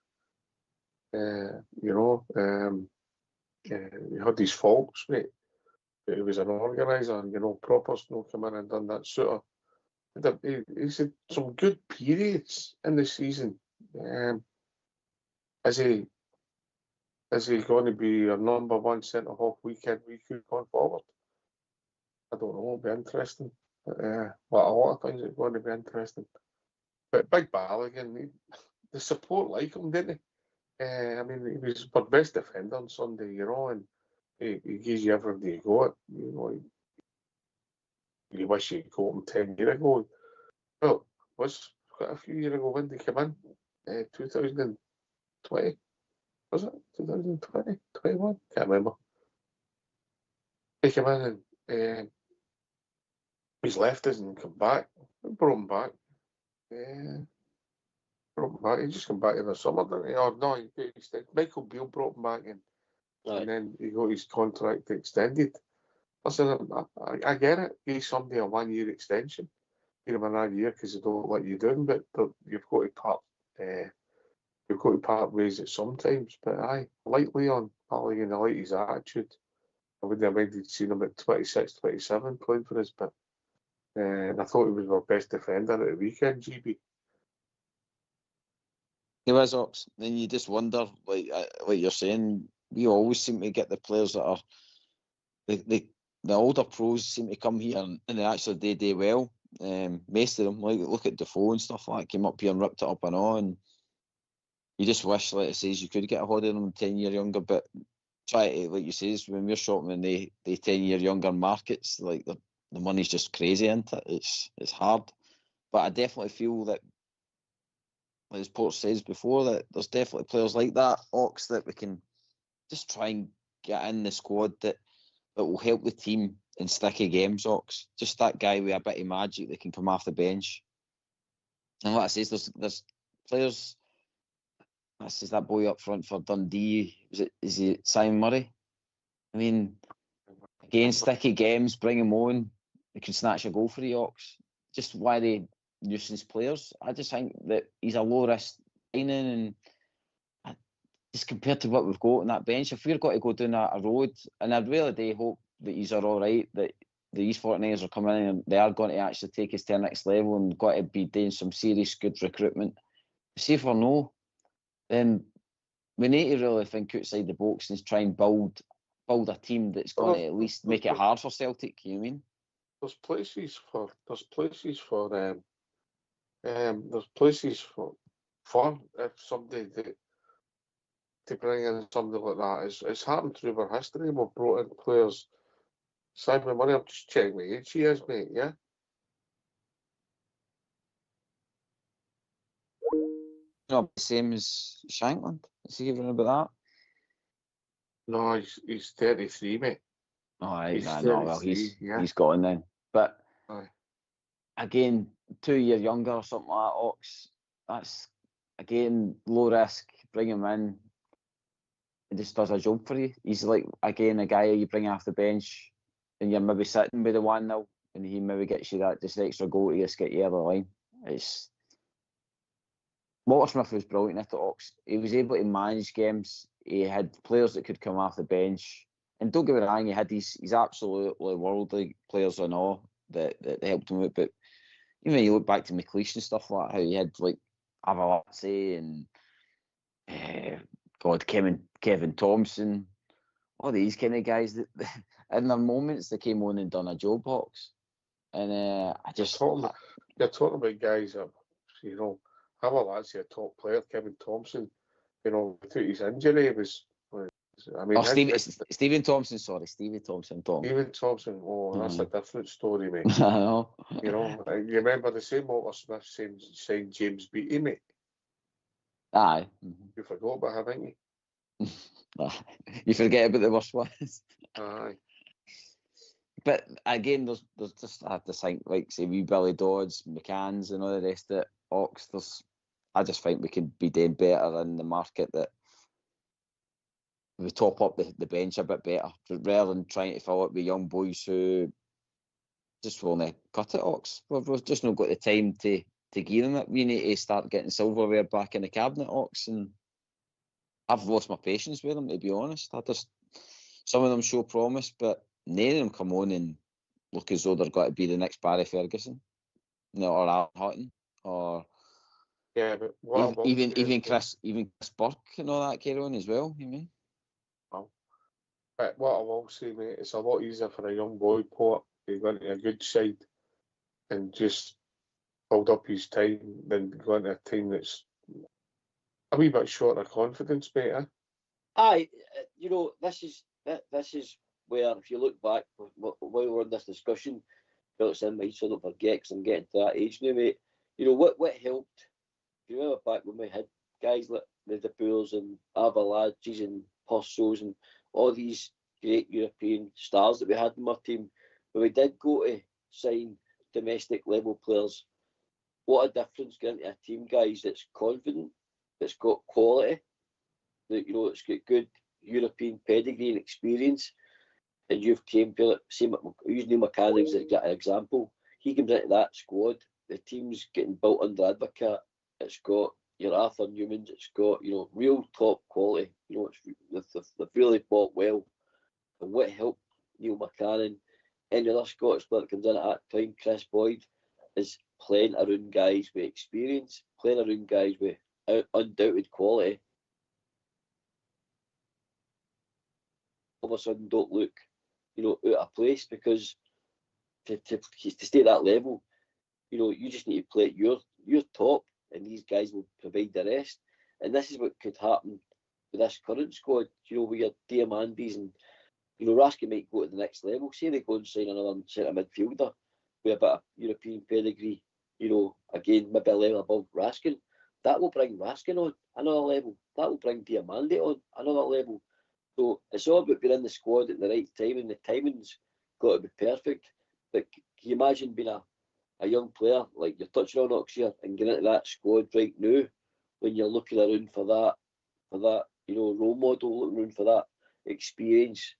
he had his faults, mate. But he was an organiser, and Proper's no come in and done that sort of. He's had some good periods in the season. Is he going to be your number one centre half weekend going forward? I don't know. It'll be interesting. But, a lot of things are going to be interesting. But Big Balogun, the support like him, didn't he? I mean, he was our best defender on Sunday, and he gives you everything you got. You wish you got him 10 years ago. Well, was quite a few years ago when they came in, 2020. Was it 2020? 21? Can't remember. He came in and he's left us and come back. We brought him back. Brought him back. He just come back in the summer, didn't he? Or no, Michael Beale brought him back in. And then he got his contract extended. Listen, I get it. Give somebody a 1 year extension. Give him another year because they don't let you down, but you've got to part ways at sometimes. But I like Leon Balogun. I like his attitude. I wouldn't have minded seeing him at 26, 27 playing for us, but I thought he was our best defender at the weekend, GB. He was, Ox. Then you just wonder, like you're saying, we always seem to get the players that are the older pros seem to come here and they actually do well. Most of them, like look at Defoe and stuff like that, came up here and ripped it up and on. And you just wish, like it says, you could get a hold of them 10 years younger, but try to, like you says, when we're shopping in the 10 year younger markets, like the money's just crazy, isn't it? It's hard. But I definitely feel that, as Port says before, that there's definitely players like that, Ox, that we can just try and get in the squad that will help the team in sticky games, Ox. Just that guy with a bit of magic that can come off the bench. And like I says, there's players. This is that boy up front for Dundee. Is he Simon Murray? I mean, again, sticky games, bring him on. They can snatch a goal for the Ox. Just why they nuisance players. I just think that he's a low risk signing, and just compared to what we've got on that bench, if we're got to go down a road, and I really do hope that he's all right, that the East 49ers are coming in and they are going to actually take us to the next level and got to be doing some serious good recruitment. See if we're no, then we need to really think outside the box and try and build a team that's going to at least make it hard for Celtic. You know what I mean? There's places for if somebody to bring in somebody like that. It's happened through our history. We've brought in players. Simon Murray, I'm just checking my age. He is, mate. Yeah. No, same as Shankland. Is he even about that? No, he's 33, mate. Oh, he's gone then. But again, 2 years younger or something like that, Ox. That's again low risk. Bring him in. He just does a job for you. He's like again a guy you bring off the bench, and you're maybe sitting with the 1-0, and he maybe gets you that just extra goal to just get you over the line. Walter Smith was brilliant at the Ox. He was able to manage games. He had players that could come off the bench. And don't get me wrong, he had these absolutely worldly players and all that helped him out. But even when you look back to McLeish and stuff like that, how he had like Avalatse and Kevin Thompson, all these kind of guys that in their moments they came on and done a job, Ox. And I just you're talking about guys that Avalatse, a top player. Kevin Thompson, without his injury, Stephen Thompson. Sorry, Stevie Thompson. Stephen Thompson. Oh, that's a different story, mate. I know. You remember the same Walter Smith signed James Beattie, mate. Aye. You forgot about him, haven't you? You forget about the worst ones. Aye. But again, there's just I have to think like say wee Billy Dodds, McCann's, and all the rest of it. Ox. I just think we could be doing better in the market, that we top up the bench a bit better rather than trying to fill it with young boys who just want to cut it, Ox. We've just not got the time to give them it. We need to start getting silverware back in the cabinet, Ox, and I've lost my patience with them, to be honest. Some of them show promise, but none of them come on and look as though they're going to be the next Barry Ferguson, or Alan Hutton, or Yeah, but what even Chris Burke and all that carry on as well. You mean? But what I will say, mate, it's a lot easier for a young boy Port to go into a good side and just hold up his time than go into a team that's a wee bit short of confidence, mate. Aye, this is where, if you look back while we're in this discussion, it's in my so I don't forget, because I'm getting to that age now, mate. What helped? If you remember back when we had guys like the De Boers and Avaladges and Possos and all these great European stars that we had in our team, when we did go to sign domestic level players, what a difference getting to a team, guys, that's confident, that's got quality, that it's got good European pedigree and experience. And you've came to use Neil McCann as an example. He comes into that squad. The team's getting built under Advocate. It's got your Arthur Newmans. It's got real top quality. They've really bought well. And what helped Neil McCann and any other Scottish player that comes in at that time, Chris Boyd, is playing around guys with experience, playing around guys with undoubted quality. All of a sudden, don't look out of place, because to stay at that level, you just need to play at your top, and these guys will provide the rest. And this is what could happen with this current squad. With your Diamandis and Raskin might go to the next level. Say they go and sign another centre midfielder with a bit of European pedigree. Again, maybe a level above Raskin. That will bring Raskin on another level. That will bring Diamandi on another level. So it's all about being in the squad at the right time, and the timing's got to be perfect. But can you imagine being a young player like you're touching on, Oxford, and getting into that squad right now, when you're looking around for that role model, looking around for that experience,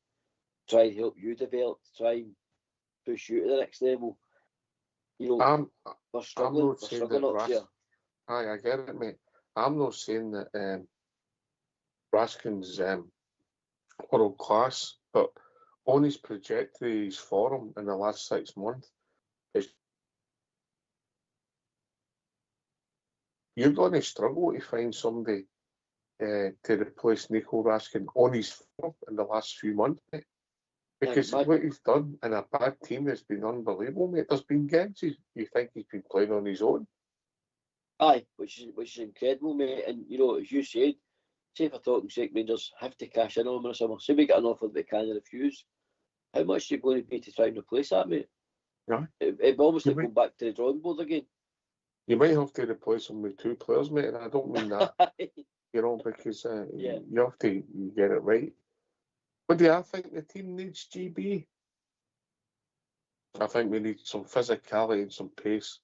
try and help you develop, try and push you to the next level. We're struggling. We're struggling up here. Aye, I get it, mate. I'm not saying that Raskin's world class, but on his trajectory, his form in the last 6 months, you're going to struggle to find somebody to replace Nico Raskin on his form in the last few months, mate. Because what he's done in a bad team has been unbelievable, mate. There's been games you think he's been playing on his own. Aye, which is incredible, mate. And as you said, say for talking sake, Rangers have to cash in on him in the summer. Say we get an offer that they can refuse. How much are you going to pay to try and replace that, mate? Yeah. It almost like going back to the drawing board again. You might have to replace him with 2 players, mate, and I don't mean that. Because you have to get it right. But do I think the team needs GB? I think we need some physicality and some pace.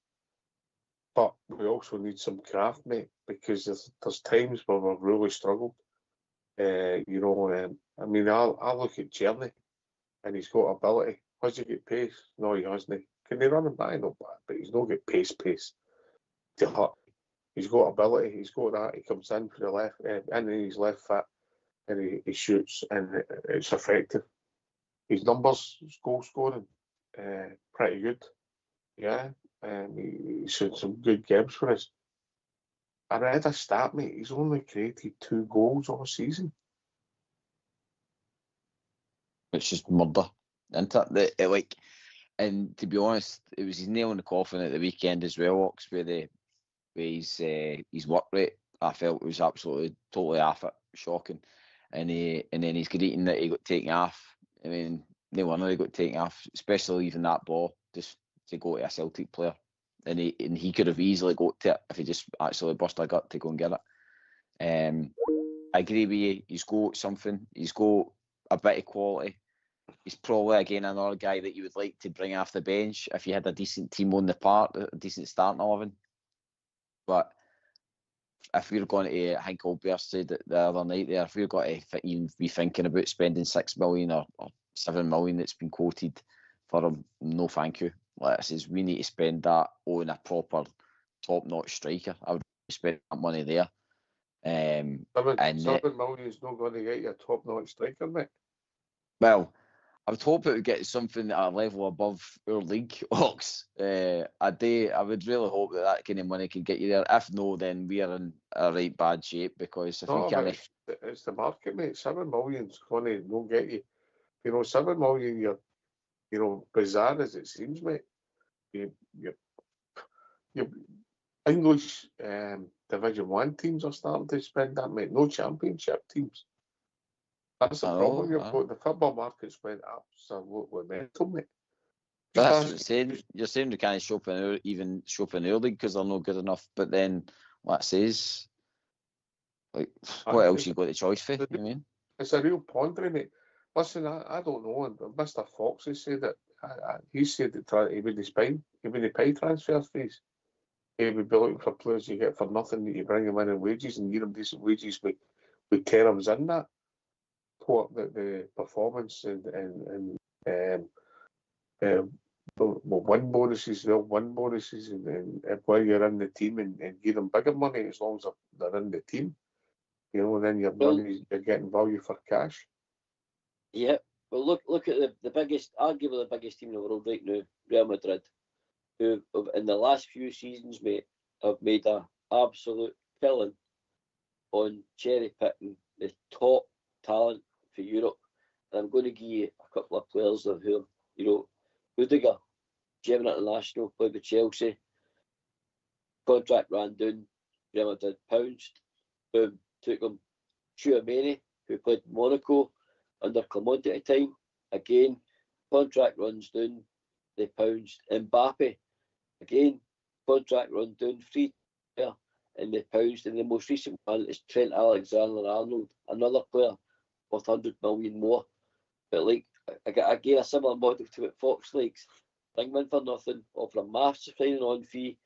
But we also need some craft, mate, because there's times where we've really struggled. I look at Journey, and he's got ability. Has he got pace? No, he hasn't. Can he run him by? No, but he's not got pace. To hurt. He's got ability. He's got that. He comes in for the left, in his left foot, and he shoots, and it's effective. His numbers, his goal scoring, pretty good. Yeah. He's had some good games for us. I read a stat, mate. He's only created 2 goals all season. It's just murder, isn't it? And to be honest, it was his nail in the coffin at the weekend as well, Ox, with his work rate. I felt it was absolutely totally off it, shocking. And then he's greeting that he got taken off. I mean, no wonder he got taken off, especially leaving that ball just to go to a Celtic player, and he could have easily got to it if he just actually burst a gut to go and get it. I agree with you. He's got something. He's got a bit of quality. He's probably again another guy that you would like to bring off the bench if you had a decent team on the part, a decent starting 11. But if we're going to, I think Albert said it the other night there, if we're going to even be thinking about spending 6 million or 7 million that's been quoted for him, no thank you. Like I says, we need to spend that on a proper top-notch striker. I would spend that money there. 7 million is not going to get you a top-notch striker, mate. Well, I would hope it would get something at a level above our league, Ox. I would really hope that kind of money could get you there. If no, then we are in a right bad shape, because if we can't... It's the market, mate. $7 million's going to not get you. You know, $7 million, you're bizarre as it seems, mate. Your English Division 1 teams are starting to spend that, mate. No championship teams. That's the problem you've got. The football market's went absolutely mental, mate. That's what I'm saying. You're saying they can't shop in our league because they're not good enough. But then, what it says, like, what else you got the choice for? You mean? It's a real pondering, mate. Listen, I don't know. And Mr. Fox has said that he said that he wouldn't pay transfer fees. He would be looking for players you get for nothing, that you bring them in wages and give them decent wages with terms in that. What the performance and win bonuses, they'll win bonuses, and while you're in the team and give them bigger money as long as they're in the team, you know, then you're getting value for cash. Yeah, well, look at the biggest, arguably the biggest team in the world right now, Real Madrid, who in the last few seasons, mate, have made an absolute killing on cherry picking the top talent for Europe. And I'm going to give you a couple of players who, you know, Rudiger, German international, played with Chelsea. Contract ran down, Real Madrid pounced. Boom, took him. Tchouaméni, who played in Monaco under Clement at the time. Again, contract runs down, they pounced. Mbappe, again, contract run down, free player, and they pounced. And the most recent one is Trent Alexander-Arnold, another player worth 100 million more. But like, again, a similar model to what Fox likes. Bring them in for nothing, offer a massive signing on fee,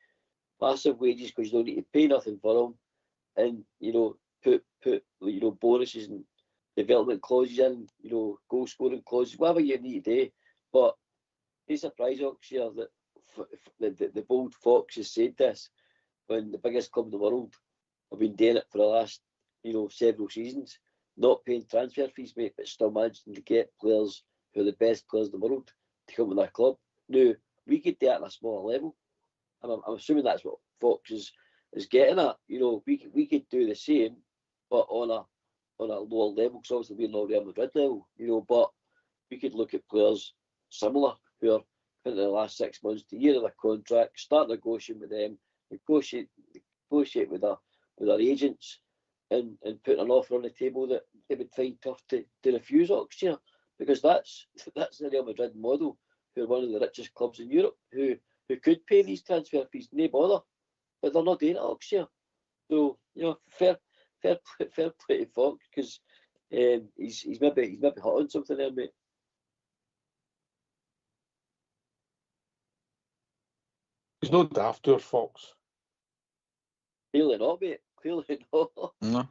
massive wages because you don't need to pay nothing for them, and you know, put you know, bonuses and development clauses in, you know, goal scoring clauses, whatever you need to do. But it's surprising, Ox, here that the bold Fox has said this when the biggest club in the world have been doing it for the last, you know, several seasons, not paying transfer fees, mate, but still managing to get players who are the best players in the world to come to their club. Now, we could do it at a smaller level. I'm assuming that's what Fox is getting at. You know, we could do the same, but on a lower level, because obviously we're not Real Madrid level, you know, but we could look at players similar who are in the last 6 months to year of their contract, start negotiating with them, negotiate with our agents, and put an offer on the table that they would find tough to refuse, Ox, here, because that's the Real Madrid model, who are one of the richest clubs in Europe, who could pay these transfer fees, no bother, but they're not doing it, Ox, here. So, you know, fair play to Fox, because he's maybe hot on something there, mate. He's no daft to Fox. Clearly not, mate. Clearly not. No.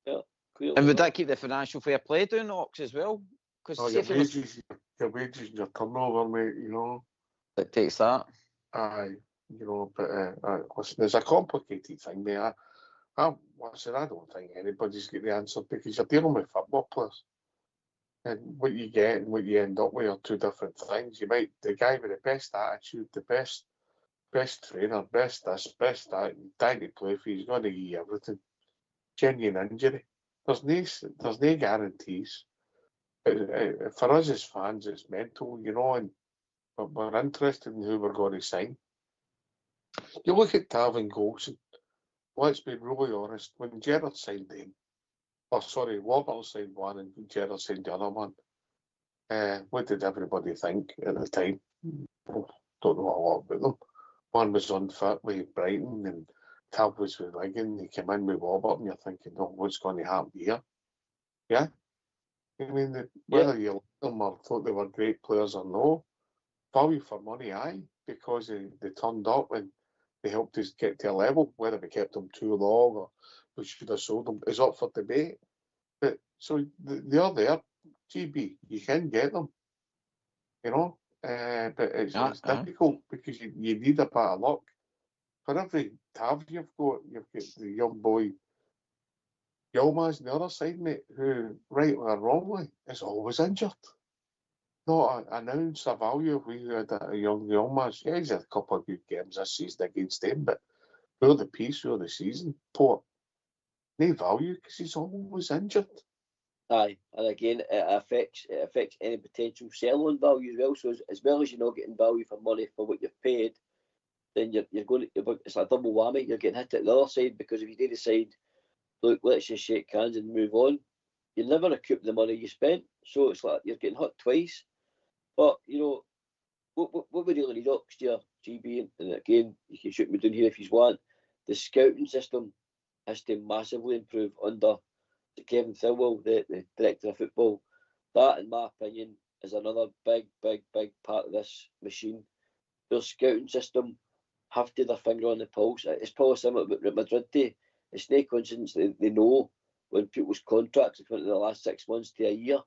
Yeah, clearly. And would that keep the financial fair play down, Ox, as well? Because your wages and your turnover, mate, you know. It takes that. Aye, you know, but listen, it's a complicated thing, mate. I don't think anybody's got the answer, because you're dealing with football players. And what you get and what you end up with are two different things. The guy with the best attitude, the best trainer, best this, best that, dying to play for you, he's going to give you everything. Genuine injury. There's no guarantees. For us as fans, it's mental, you know, and we're interested in who we're going to sign. You look at Tavin Golson. Let's be really honest. When Gerrard signed him, Robert signed one and Gerrard signed the other one. What did everybody think at the time? Don't know a lot about them. One was unfit with Brighton and Tav was with Wigan. He came in with Robert and you're thinking, oh, what's going to happen here? Yeah? I mean, whether you like them or thought they were great players or no, value for money, aye, because they turned up and they helped us get to a level. Whether we kept them too long or we should have sold them is up for debate. But so they are there. GB, you can get them, you know. But it's difficult because you need a bit of luck. For every Tav you've got the young boy Yilmaz on the other side, mate, who, rightly or wrongly, is always injured. not an ounce of value if we had a young man. Yeah, he's had a couple of good games this season against them, but for the piece of the season, Port, no value because he's always injured. Aye, and again, it affects any potential sell-on value as well. So as well as you're not getting value for money for what you've paid, then you're going to, it's like a double whammy. You're getting hit at the other side because if you do decide, look, let's just shake hands and move on, you'll never recoup the money you spent. So it's like you're getting hit twice. But you know, what we really need next year, GB, and again, you can shoot me down here if you want. The scouting system has to massively improve under Kevin Thilwell, the director of football. That, in my opinion, is another big part of this machine. Their scouting system have to have their finger on the pulse. It's probably similar to what Madrid do. It's no coincidence they know when people's contracts are coming to the last 6 months to a year.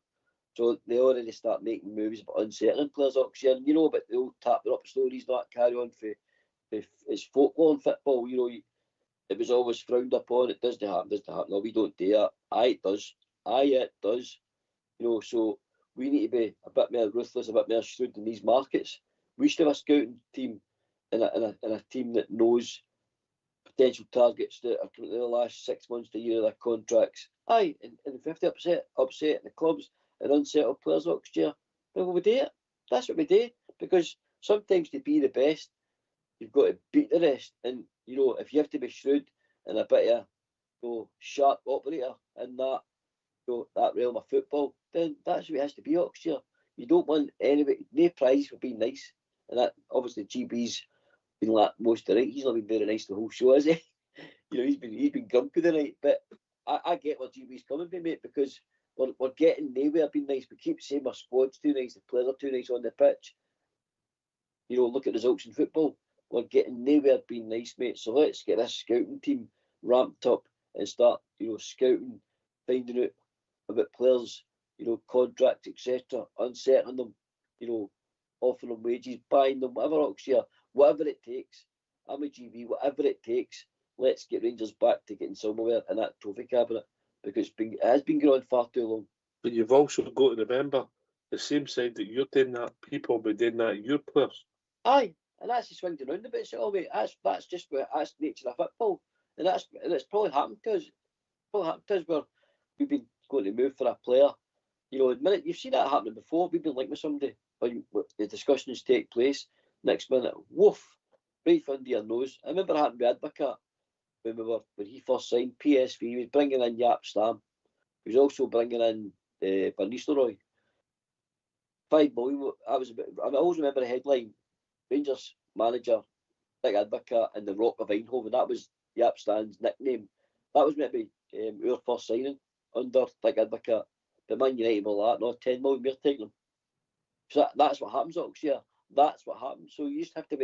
So they already start making moves about unsettling players next year. And you know about the old tap up stories that carry on for it's folklore in football. You know, it was always frowned upon. It doesn't happen. No, we don't do that. Aye, it does. It does. You know, so we need to be a bit more ruthless, a bit more shrewd in these markets. We should have a scouting team and a team that knows potential targets that are coming in the last 6 months to a year of their contracts. Aye, and if we have to upset the clubs and unsettle players next year, then we do it. That's what we do. Because sometimes to be the best, you've got to beat the rest. And, you know, if you have to be shrewd and a bit of a sharp operator in that, that realm of football, then that's what it has to be next year. You don't want anybody, no prize for being nice. And that, obviously, GB's been like most of the night. He's not been very nice the whole show, has he? You know, he's been grumpy the night. But I get where GB's coming from, mate, because we're getting nowhere being nice. We keep saying our squad's too nice, the players are too nice on the pitch. You know, look at results in football. We're getting nowhere being nice, mate. So let's get this scouting team ramped up and start, scouting, finding out about players, contracts, etc., unsettling them, offering them wages, buying them, whatever it takes. I'm a GB, whatever it takes. Let's get Rangers back to getting somewhere in that trophy cabinet, because it has been going on far too long. But you've also got to remember, the same side that you're doing that, people will be doing that at your players. Aye, and that's the swing around a bit, so mate. That's just that's the nature of football, and it's probably happened to us. Where we've been going to move for a player. Minute you've seen that happening before. We've been linked with somebody, when the discussions take place. Next minute, woof, right under your nose. I remember it happened with Advocat when he first signed PSV. He was bringing in Jaap Stam. He was also bringing in Van Nistelrooy. 5 million. I always remember the headline: Rangers manager Dick Advocat and the Rock of Eindhoven. That was Jaap Stam's nickname. That was maybe our first signing under Dick Advocat. But Man United will that, no, 10 million, we're taking them. So that's what happens next year. That's what happens. So you just have to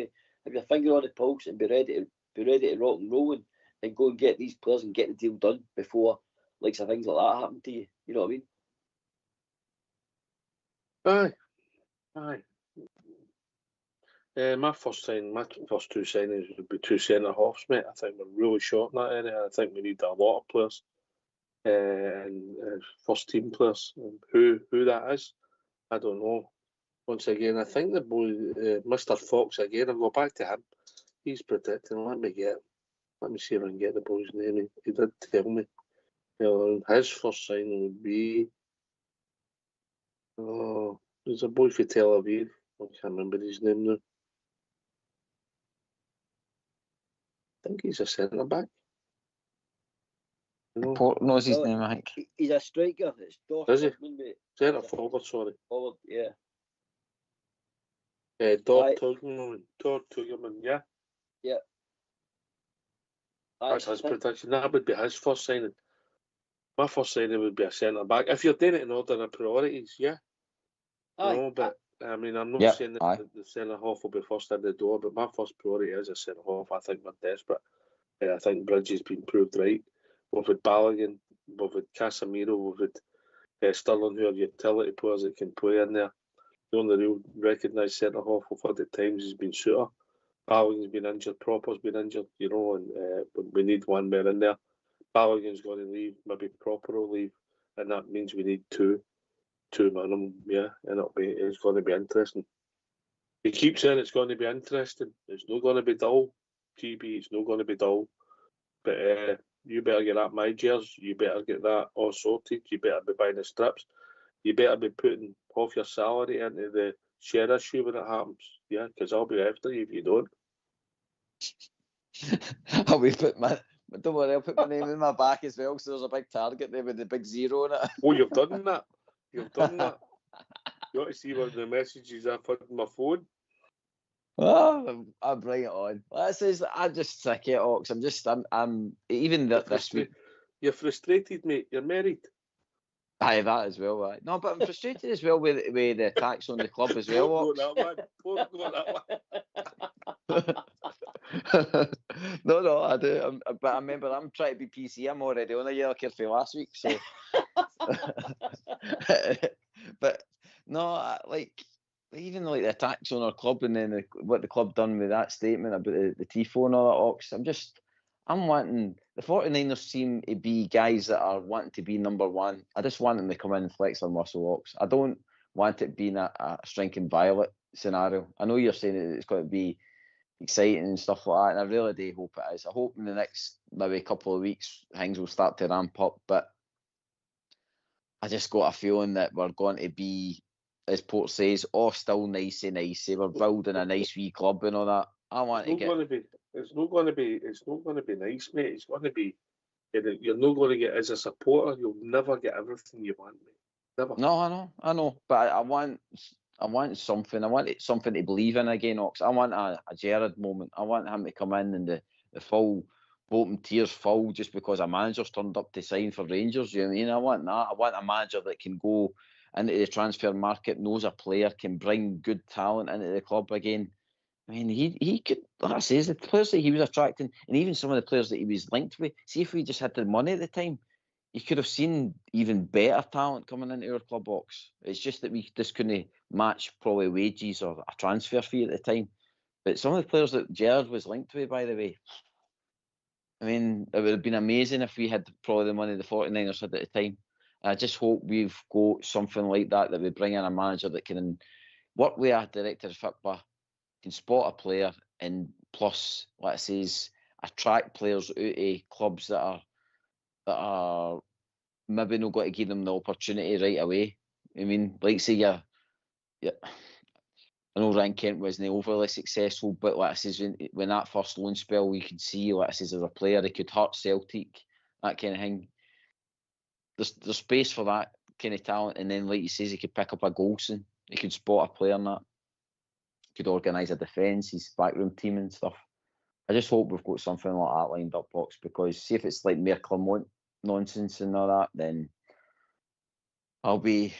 have your finger on the pulse and be ready to rock and roll and go and get these players and get the deal done before things like that happen to you. You know what I mean? Aye. My first two signings would be 2 centre halves, mate. I think we're really short in that area. I think we need a lot of players, and first team players. And who that is, I don't know. Once again, I think the boy, Mr. Fox again. I'll go back to him. He's predicting. Let me see if I can get the boy's name. He did tell me. His first signing would be. Oh, there's a boy for Tel Aviv. I can't remember his name now. I think he's a centre back. Port knows his name, I think. He's a striker. It's Dorf. Is he? Centre forward, sorry. Forward, yeah. Dort Tugelman, yeah. Yeah. That's his prediction. That would be his first signing. My first signing would be a centre back. If you're doing it in order of priorities, yeah. But I mean, I'm not saying that the centre half will be first in the door, but my first priority is a centre half. I think we're desperate. I think Bridges been proved right. We've had Balogun, we've had Casemiro, we've had Sterling, who are utility players that can play in there. The only real recognised centre half we've had at times has been Suter. Balogun's been injured, Proper's been injured, and we need one more in there. Balogun's going to leave, maybe Proper will leave, and that means we need 2. 2 minimum, yeah, and it's going to be interesting. He keeps saying it's going to be interesting. It's not going to be dull, GB. It's not going to be dull. But you better get that Managerial. You better get that all sorted. You better be buying the strips. You better be putting half your salary into the share issue when it happens. Yeah, because I'll be after you if you don't. I'll be don't worry, I'll put my name in my back as well, so there's a big target there with the big 0 on it. Oh, you've done that. You've done that. You ought to see one of the messages I've had on my phone. Oh, I'll bring it on. I'm just sick of it, Ox. I'm even this week. You're frustrated, mate. You're married. Aye, that as well. Right? No, but I'm frustrated as well with the attacks on the club as well. Ox. No, I do. But I remember I'm trying to be PC. I'm already on a year for last week, so. But no, even like the attacks on our club and then what the club done with that statement about the Tifo and all that, Ox. I'm wanting the 49ers seem to be guys that are wanting to be number one. I just want them to come in and flex their muscle, Ox. I don't want it being a striking violet scenario. I know you're saying it's going to be exciting and stuff like that, and I really do hope it is. I hope in the next maybe couple of weeks things will start to ramp up, but I just got a feeling that we're going to be, as Port says, still nicey. We're building a nice wee club and all that. It's not going to be nice, mate. It's going to be. You're not going to get, as a supporter, you'll never get everything you want, mate. Never. No, I know, but I want something. I want something to believe in again, Ox. I want a Gerrard moment. I want him to come in and the full Bolton tears full just because a manager's turned up to sign for Rangers. You know what I mean? I want that. I want a manager that can go into the transfer market, knows a player, can bring good talent into the club again. I mean, he could, like I say, the players that he was attracting, and even some of the players that he was linked with, see if we just had the money at the time, you could have seen even better talent coming into our club, Box. It's just that we just couldn't match probably wages or a transfer fee at the time. But some of the players that Gerrard was linked with, by the way, I mean, it would have been amazing if we had probably the money the 49ers had at the time. I just hope we've got something like that we bring in a manager that can work with a director of football, can spot a player, and plus, like I says, attract players out of clubs that are maybe not going to give them the opportunity right away. I mean, like say I know Ryan Kent wasn't overly successful, but like I says, when that first loan spell, we could see, like I says, as a player, he could hurt Celtic, that kind of thing. There's space for that kind of talent, and then like he says, he could pick up a Golson, he could spot a player in that, could organise a defence, his backroom team and stuff. I just hope we've got something like that lined up, Box, because see if it's like mere Clermont nonsense and all that, then I'll be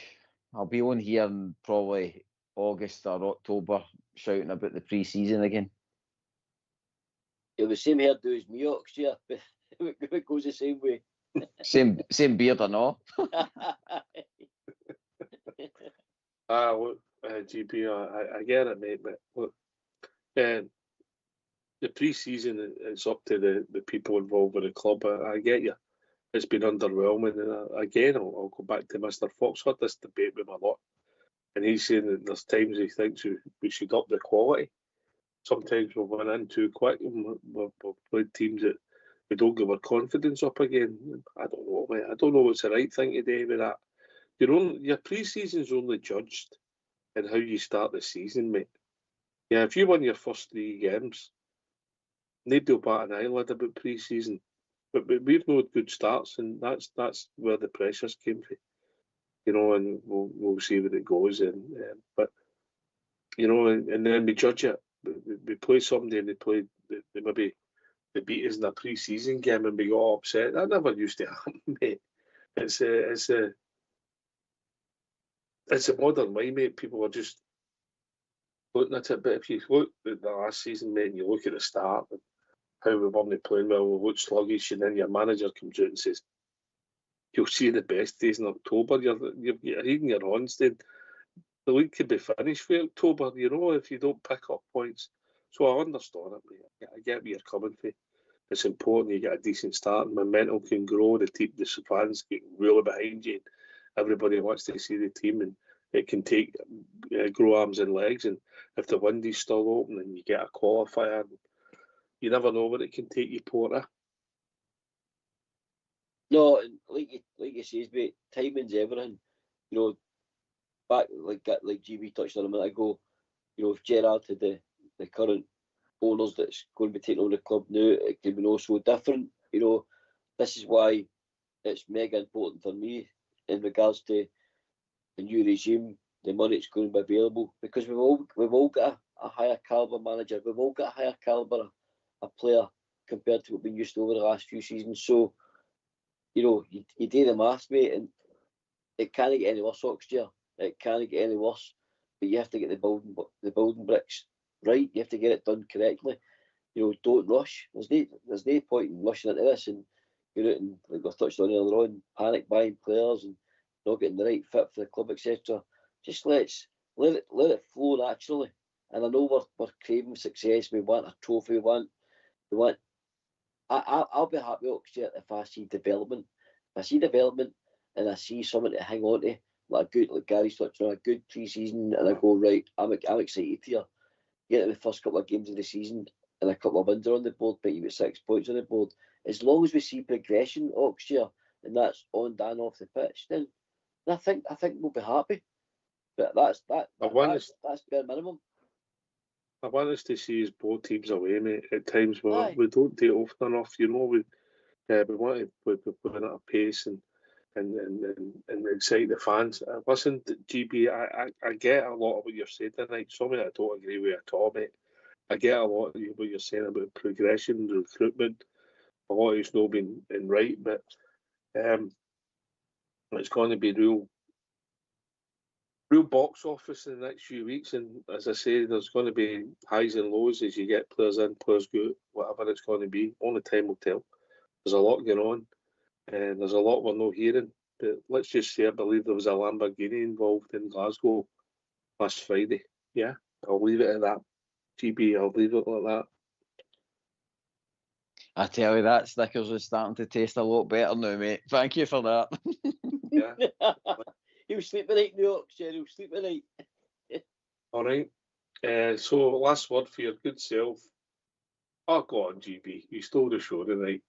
on here in probably August or October shouting about the pre-season again. It was the same hairdo as me, Ox, yeah. It goes the same way. Same beard and all. Look, GP, I get it, mate, but look, the pre-season is up to the people involved with the club. I get you. It's been underwhelming. And again, I'll go back to Mr. Fox. Had this debate with him a lot. And he's saying that there's times he thinks we should up the quality. Sometimes we've went in too quick and we've played teams that we don't give our confidence up again. I don't know, mate. I don't know what's the right thing to do with that. Your pre-season's only judged in how you start the season, mate. Yeah, if you win your first 3 games, nobody will bat an eyelid about pre-season. But we've no good starts, and that's where the pressures came from. And we'll see where it goes. But and then we judge it. We play somebody and they maybe they beat us in a pre-season game and we got upset. That never used to happen, mate. It's a modern way, mate. People are just looking at it. But if you look at the last season, mate, and you look at the start and how we weren't playing well, we looked sluggish, and then your manager comes out and says, "You'll see the best days in October." You're reading your odds. Then the league could be finished for October, if you don't pick up points. So I understand it, mate. I get where you're coming from. It's important you get a decent start, and momentum can grow. The fans get really behind you, everybody wants to see the team, and it can take grow arms and legs. And if the window's still open and you get a qualifier, you never know what it can take you, Porter. No, and like you say, mate, timing's everything. You know, back like GB touched on a minute ago. You know, if Gerrard had the current owners that's going to be taking over the club now, it could be no so different. You know, this is why it's mega important for me in regards to the new regime, the money that's going to be available, because we've all got a higher caliber manager, we've all got a higher caliber a player compared to what we've been used to over the last few seasons. So, you know, you do the maths, mate, and it can't get any worse next year. It can't get any worse. But you have to get the building bricks right. You have to get it done correctly. You know, don't rush. There's no point in rushing into this and you're out and, like we touched on earlier on, panic buying players and not getting the right fit for the club, etc. Just let it flow naturally. And I know we're craving success. We want a trophy. We want. I'll be happy next year if I see development. If I see development and I see something to hang on to, like Gary's touched on, a good pre-season, and I go, right, I'm excited here. Get to the first couple of games of the season and a couple of wins on the board, but you get 6 points on the board. As long as we see progression next year, and that's on and off the pitch, then I think we'll be happy. But that's bare minimum. I want us to see us both teams away, mate. At times we don't do it often enough. You know, we want to put in at a pace and excite the fans. Listen, GB, I get a lot of what you're saying tonight. Some of it I don't agree with at all, mate. I get a lot of what you're saying about progression, recruitment. A lot of it's not been right, but it's going to be real box office in the next few weeks. And as I say, there's going to be highs and lows as you get players in, players go, whatever it's going to be. Only time will tell. There's a lot going on. And there's a lot we're not hearing, but let's just say I believe there was a Lamborghini involved in Glasgow last Friday. Yeah, I'll leave it at that. GB, I'll leave it like that. I tell you, that Snickers is starting to taste a lot better now, mate. Thank you for that. Yeah. He'll sleep at night, New York, he'll sleep at night. All right. So, last word for your good self. Oh, go on, GB. You stole the show tonight.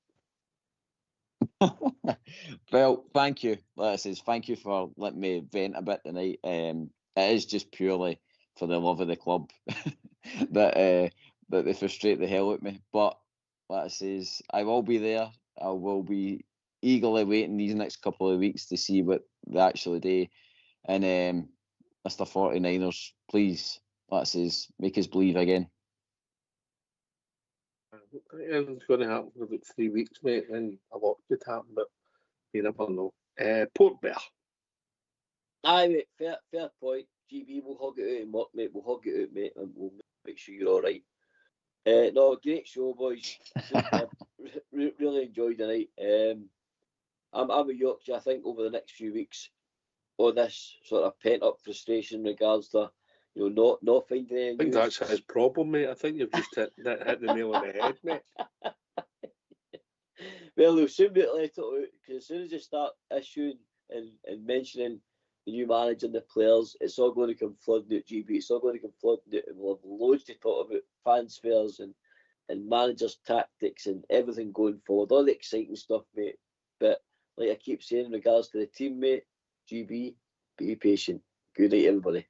Well, thank you. Like I says, thank you for letting me vent a bit tonight. It is just purely for the love of the club that they frustrate the hell out of me. But like I says, I will be there. I will be eagerly waiting these next couple of weeks to see what they actually do. And Mr. 49ers, please, like I says, make us believe again. It's going to happen for about 3 weeks, mate, and a lot could happen, but you never know. Port Bear. Aye, mate, fair point. GB, we'll hug it out and work, mate. We'll hug it out, mate, and we'll make sure you're all right. No, great show, boys. Really enjoyed the night. I'm with Yorkshire. I think over the next few weeks, all this sort of pent up frustration in regards to, you know, not finding any. I think that's his problem, mate. I think you've just hit the nail on the head, mate. Well, they'll soon be let it out, because as soon as you start issuing and mentioning the new manager and the players, it's all going to come flooding out, GB. It's all going to come flooding out, and we'll have loads to talk about, transfers and managers' tactics and everything going forward, all the exciting stuff, mate. But like I keep saying in regards to the team, mate, GB, be patient. Good night, everybody.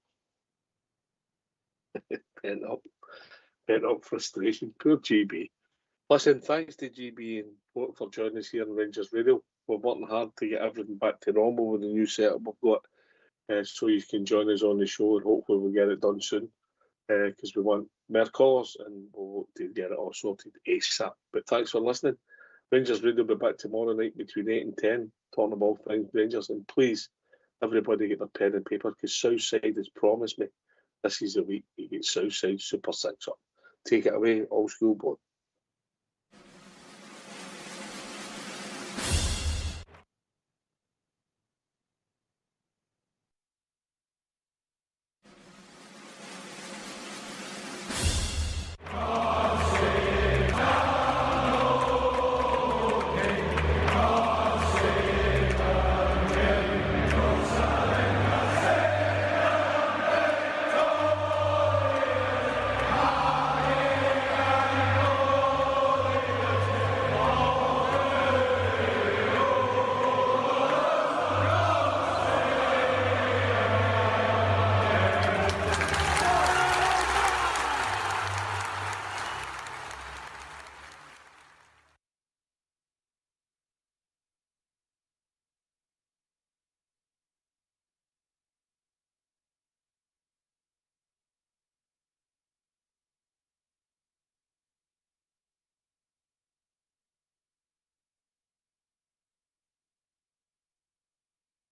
Pent up frustration. Poor GB. Listen, thanks to GB and Port for joining us here on Rangers Radio. We're working hard to get everything back to normal with the new setup we've got, so you can join us on the show, and hopefully we'll get it done soon, because we want more callers and we'll look to get it all sorted ASAP. But thanks for listening. Rangers Radio will be back tomorrow night between 8 and 10, talking about things Rangers. And please, everybody get their pen and paper, because Southside has promised me this is the week you get Southside Super 6 up. Take it away, Old School Board.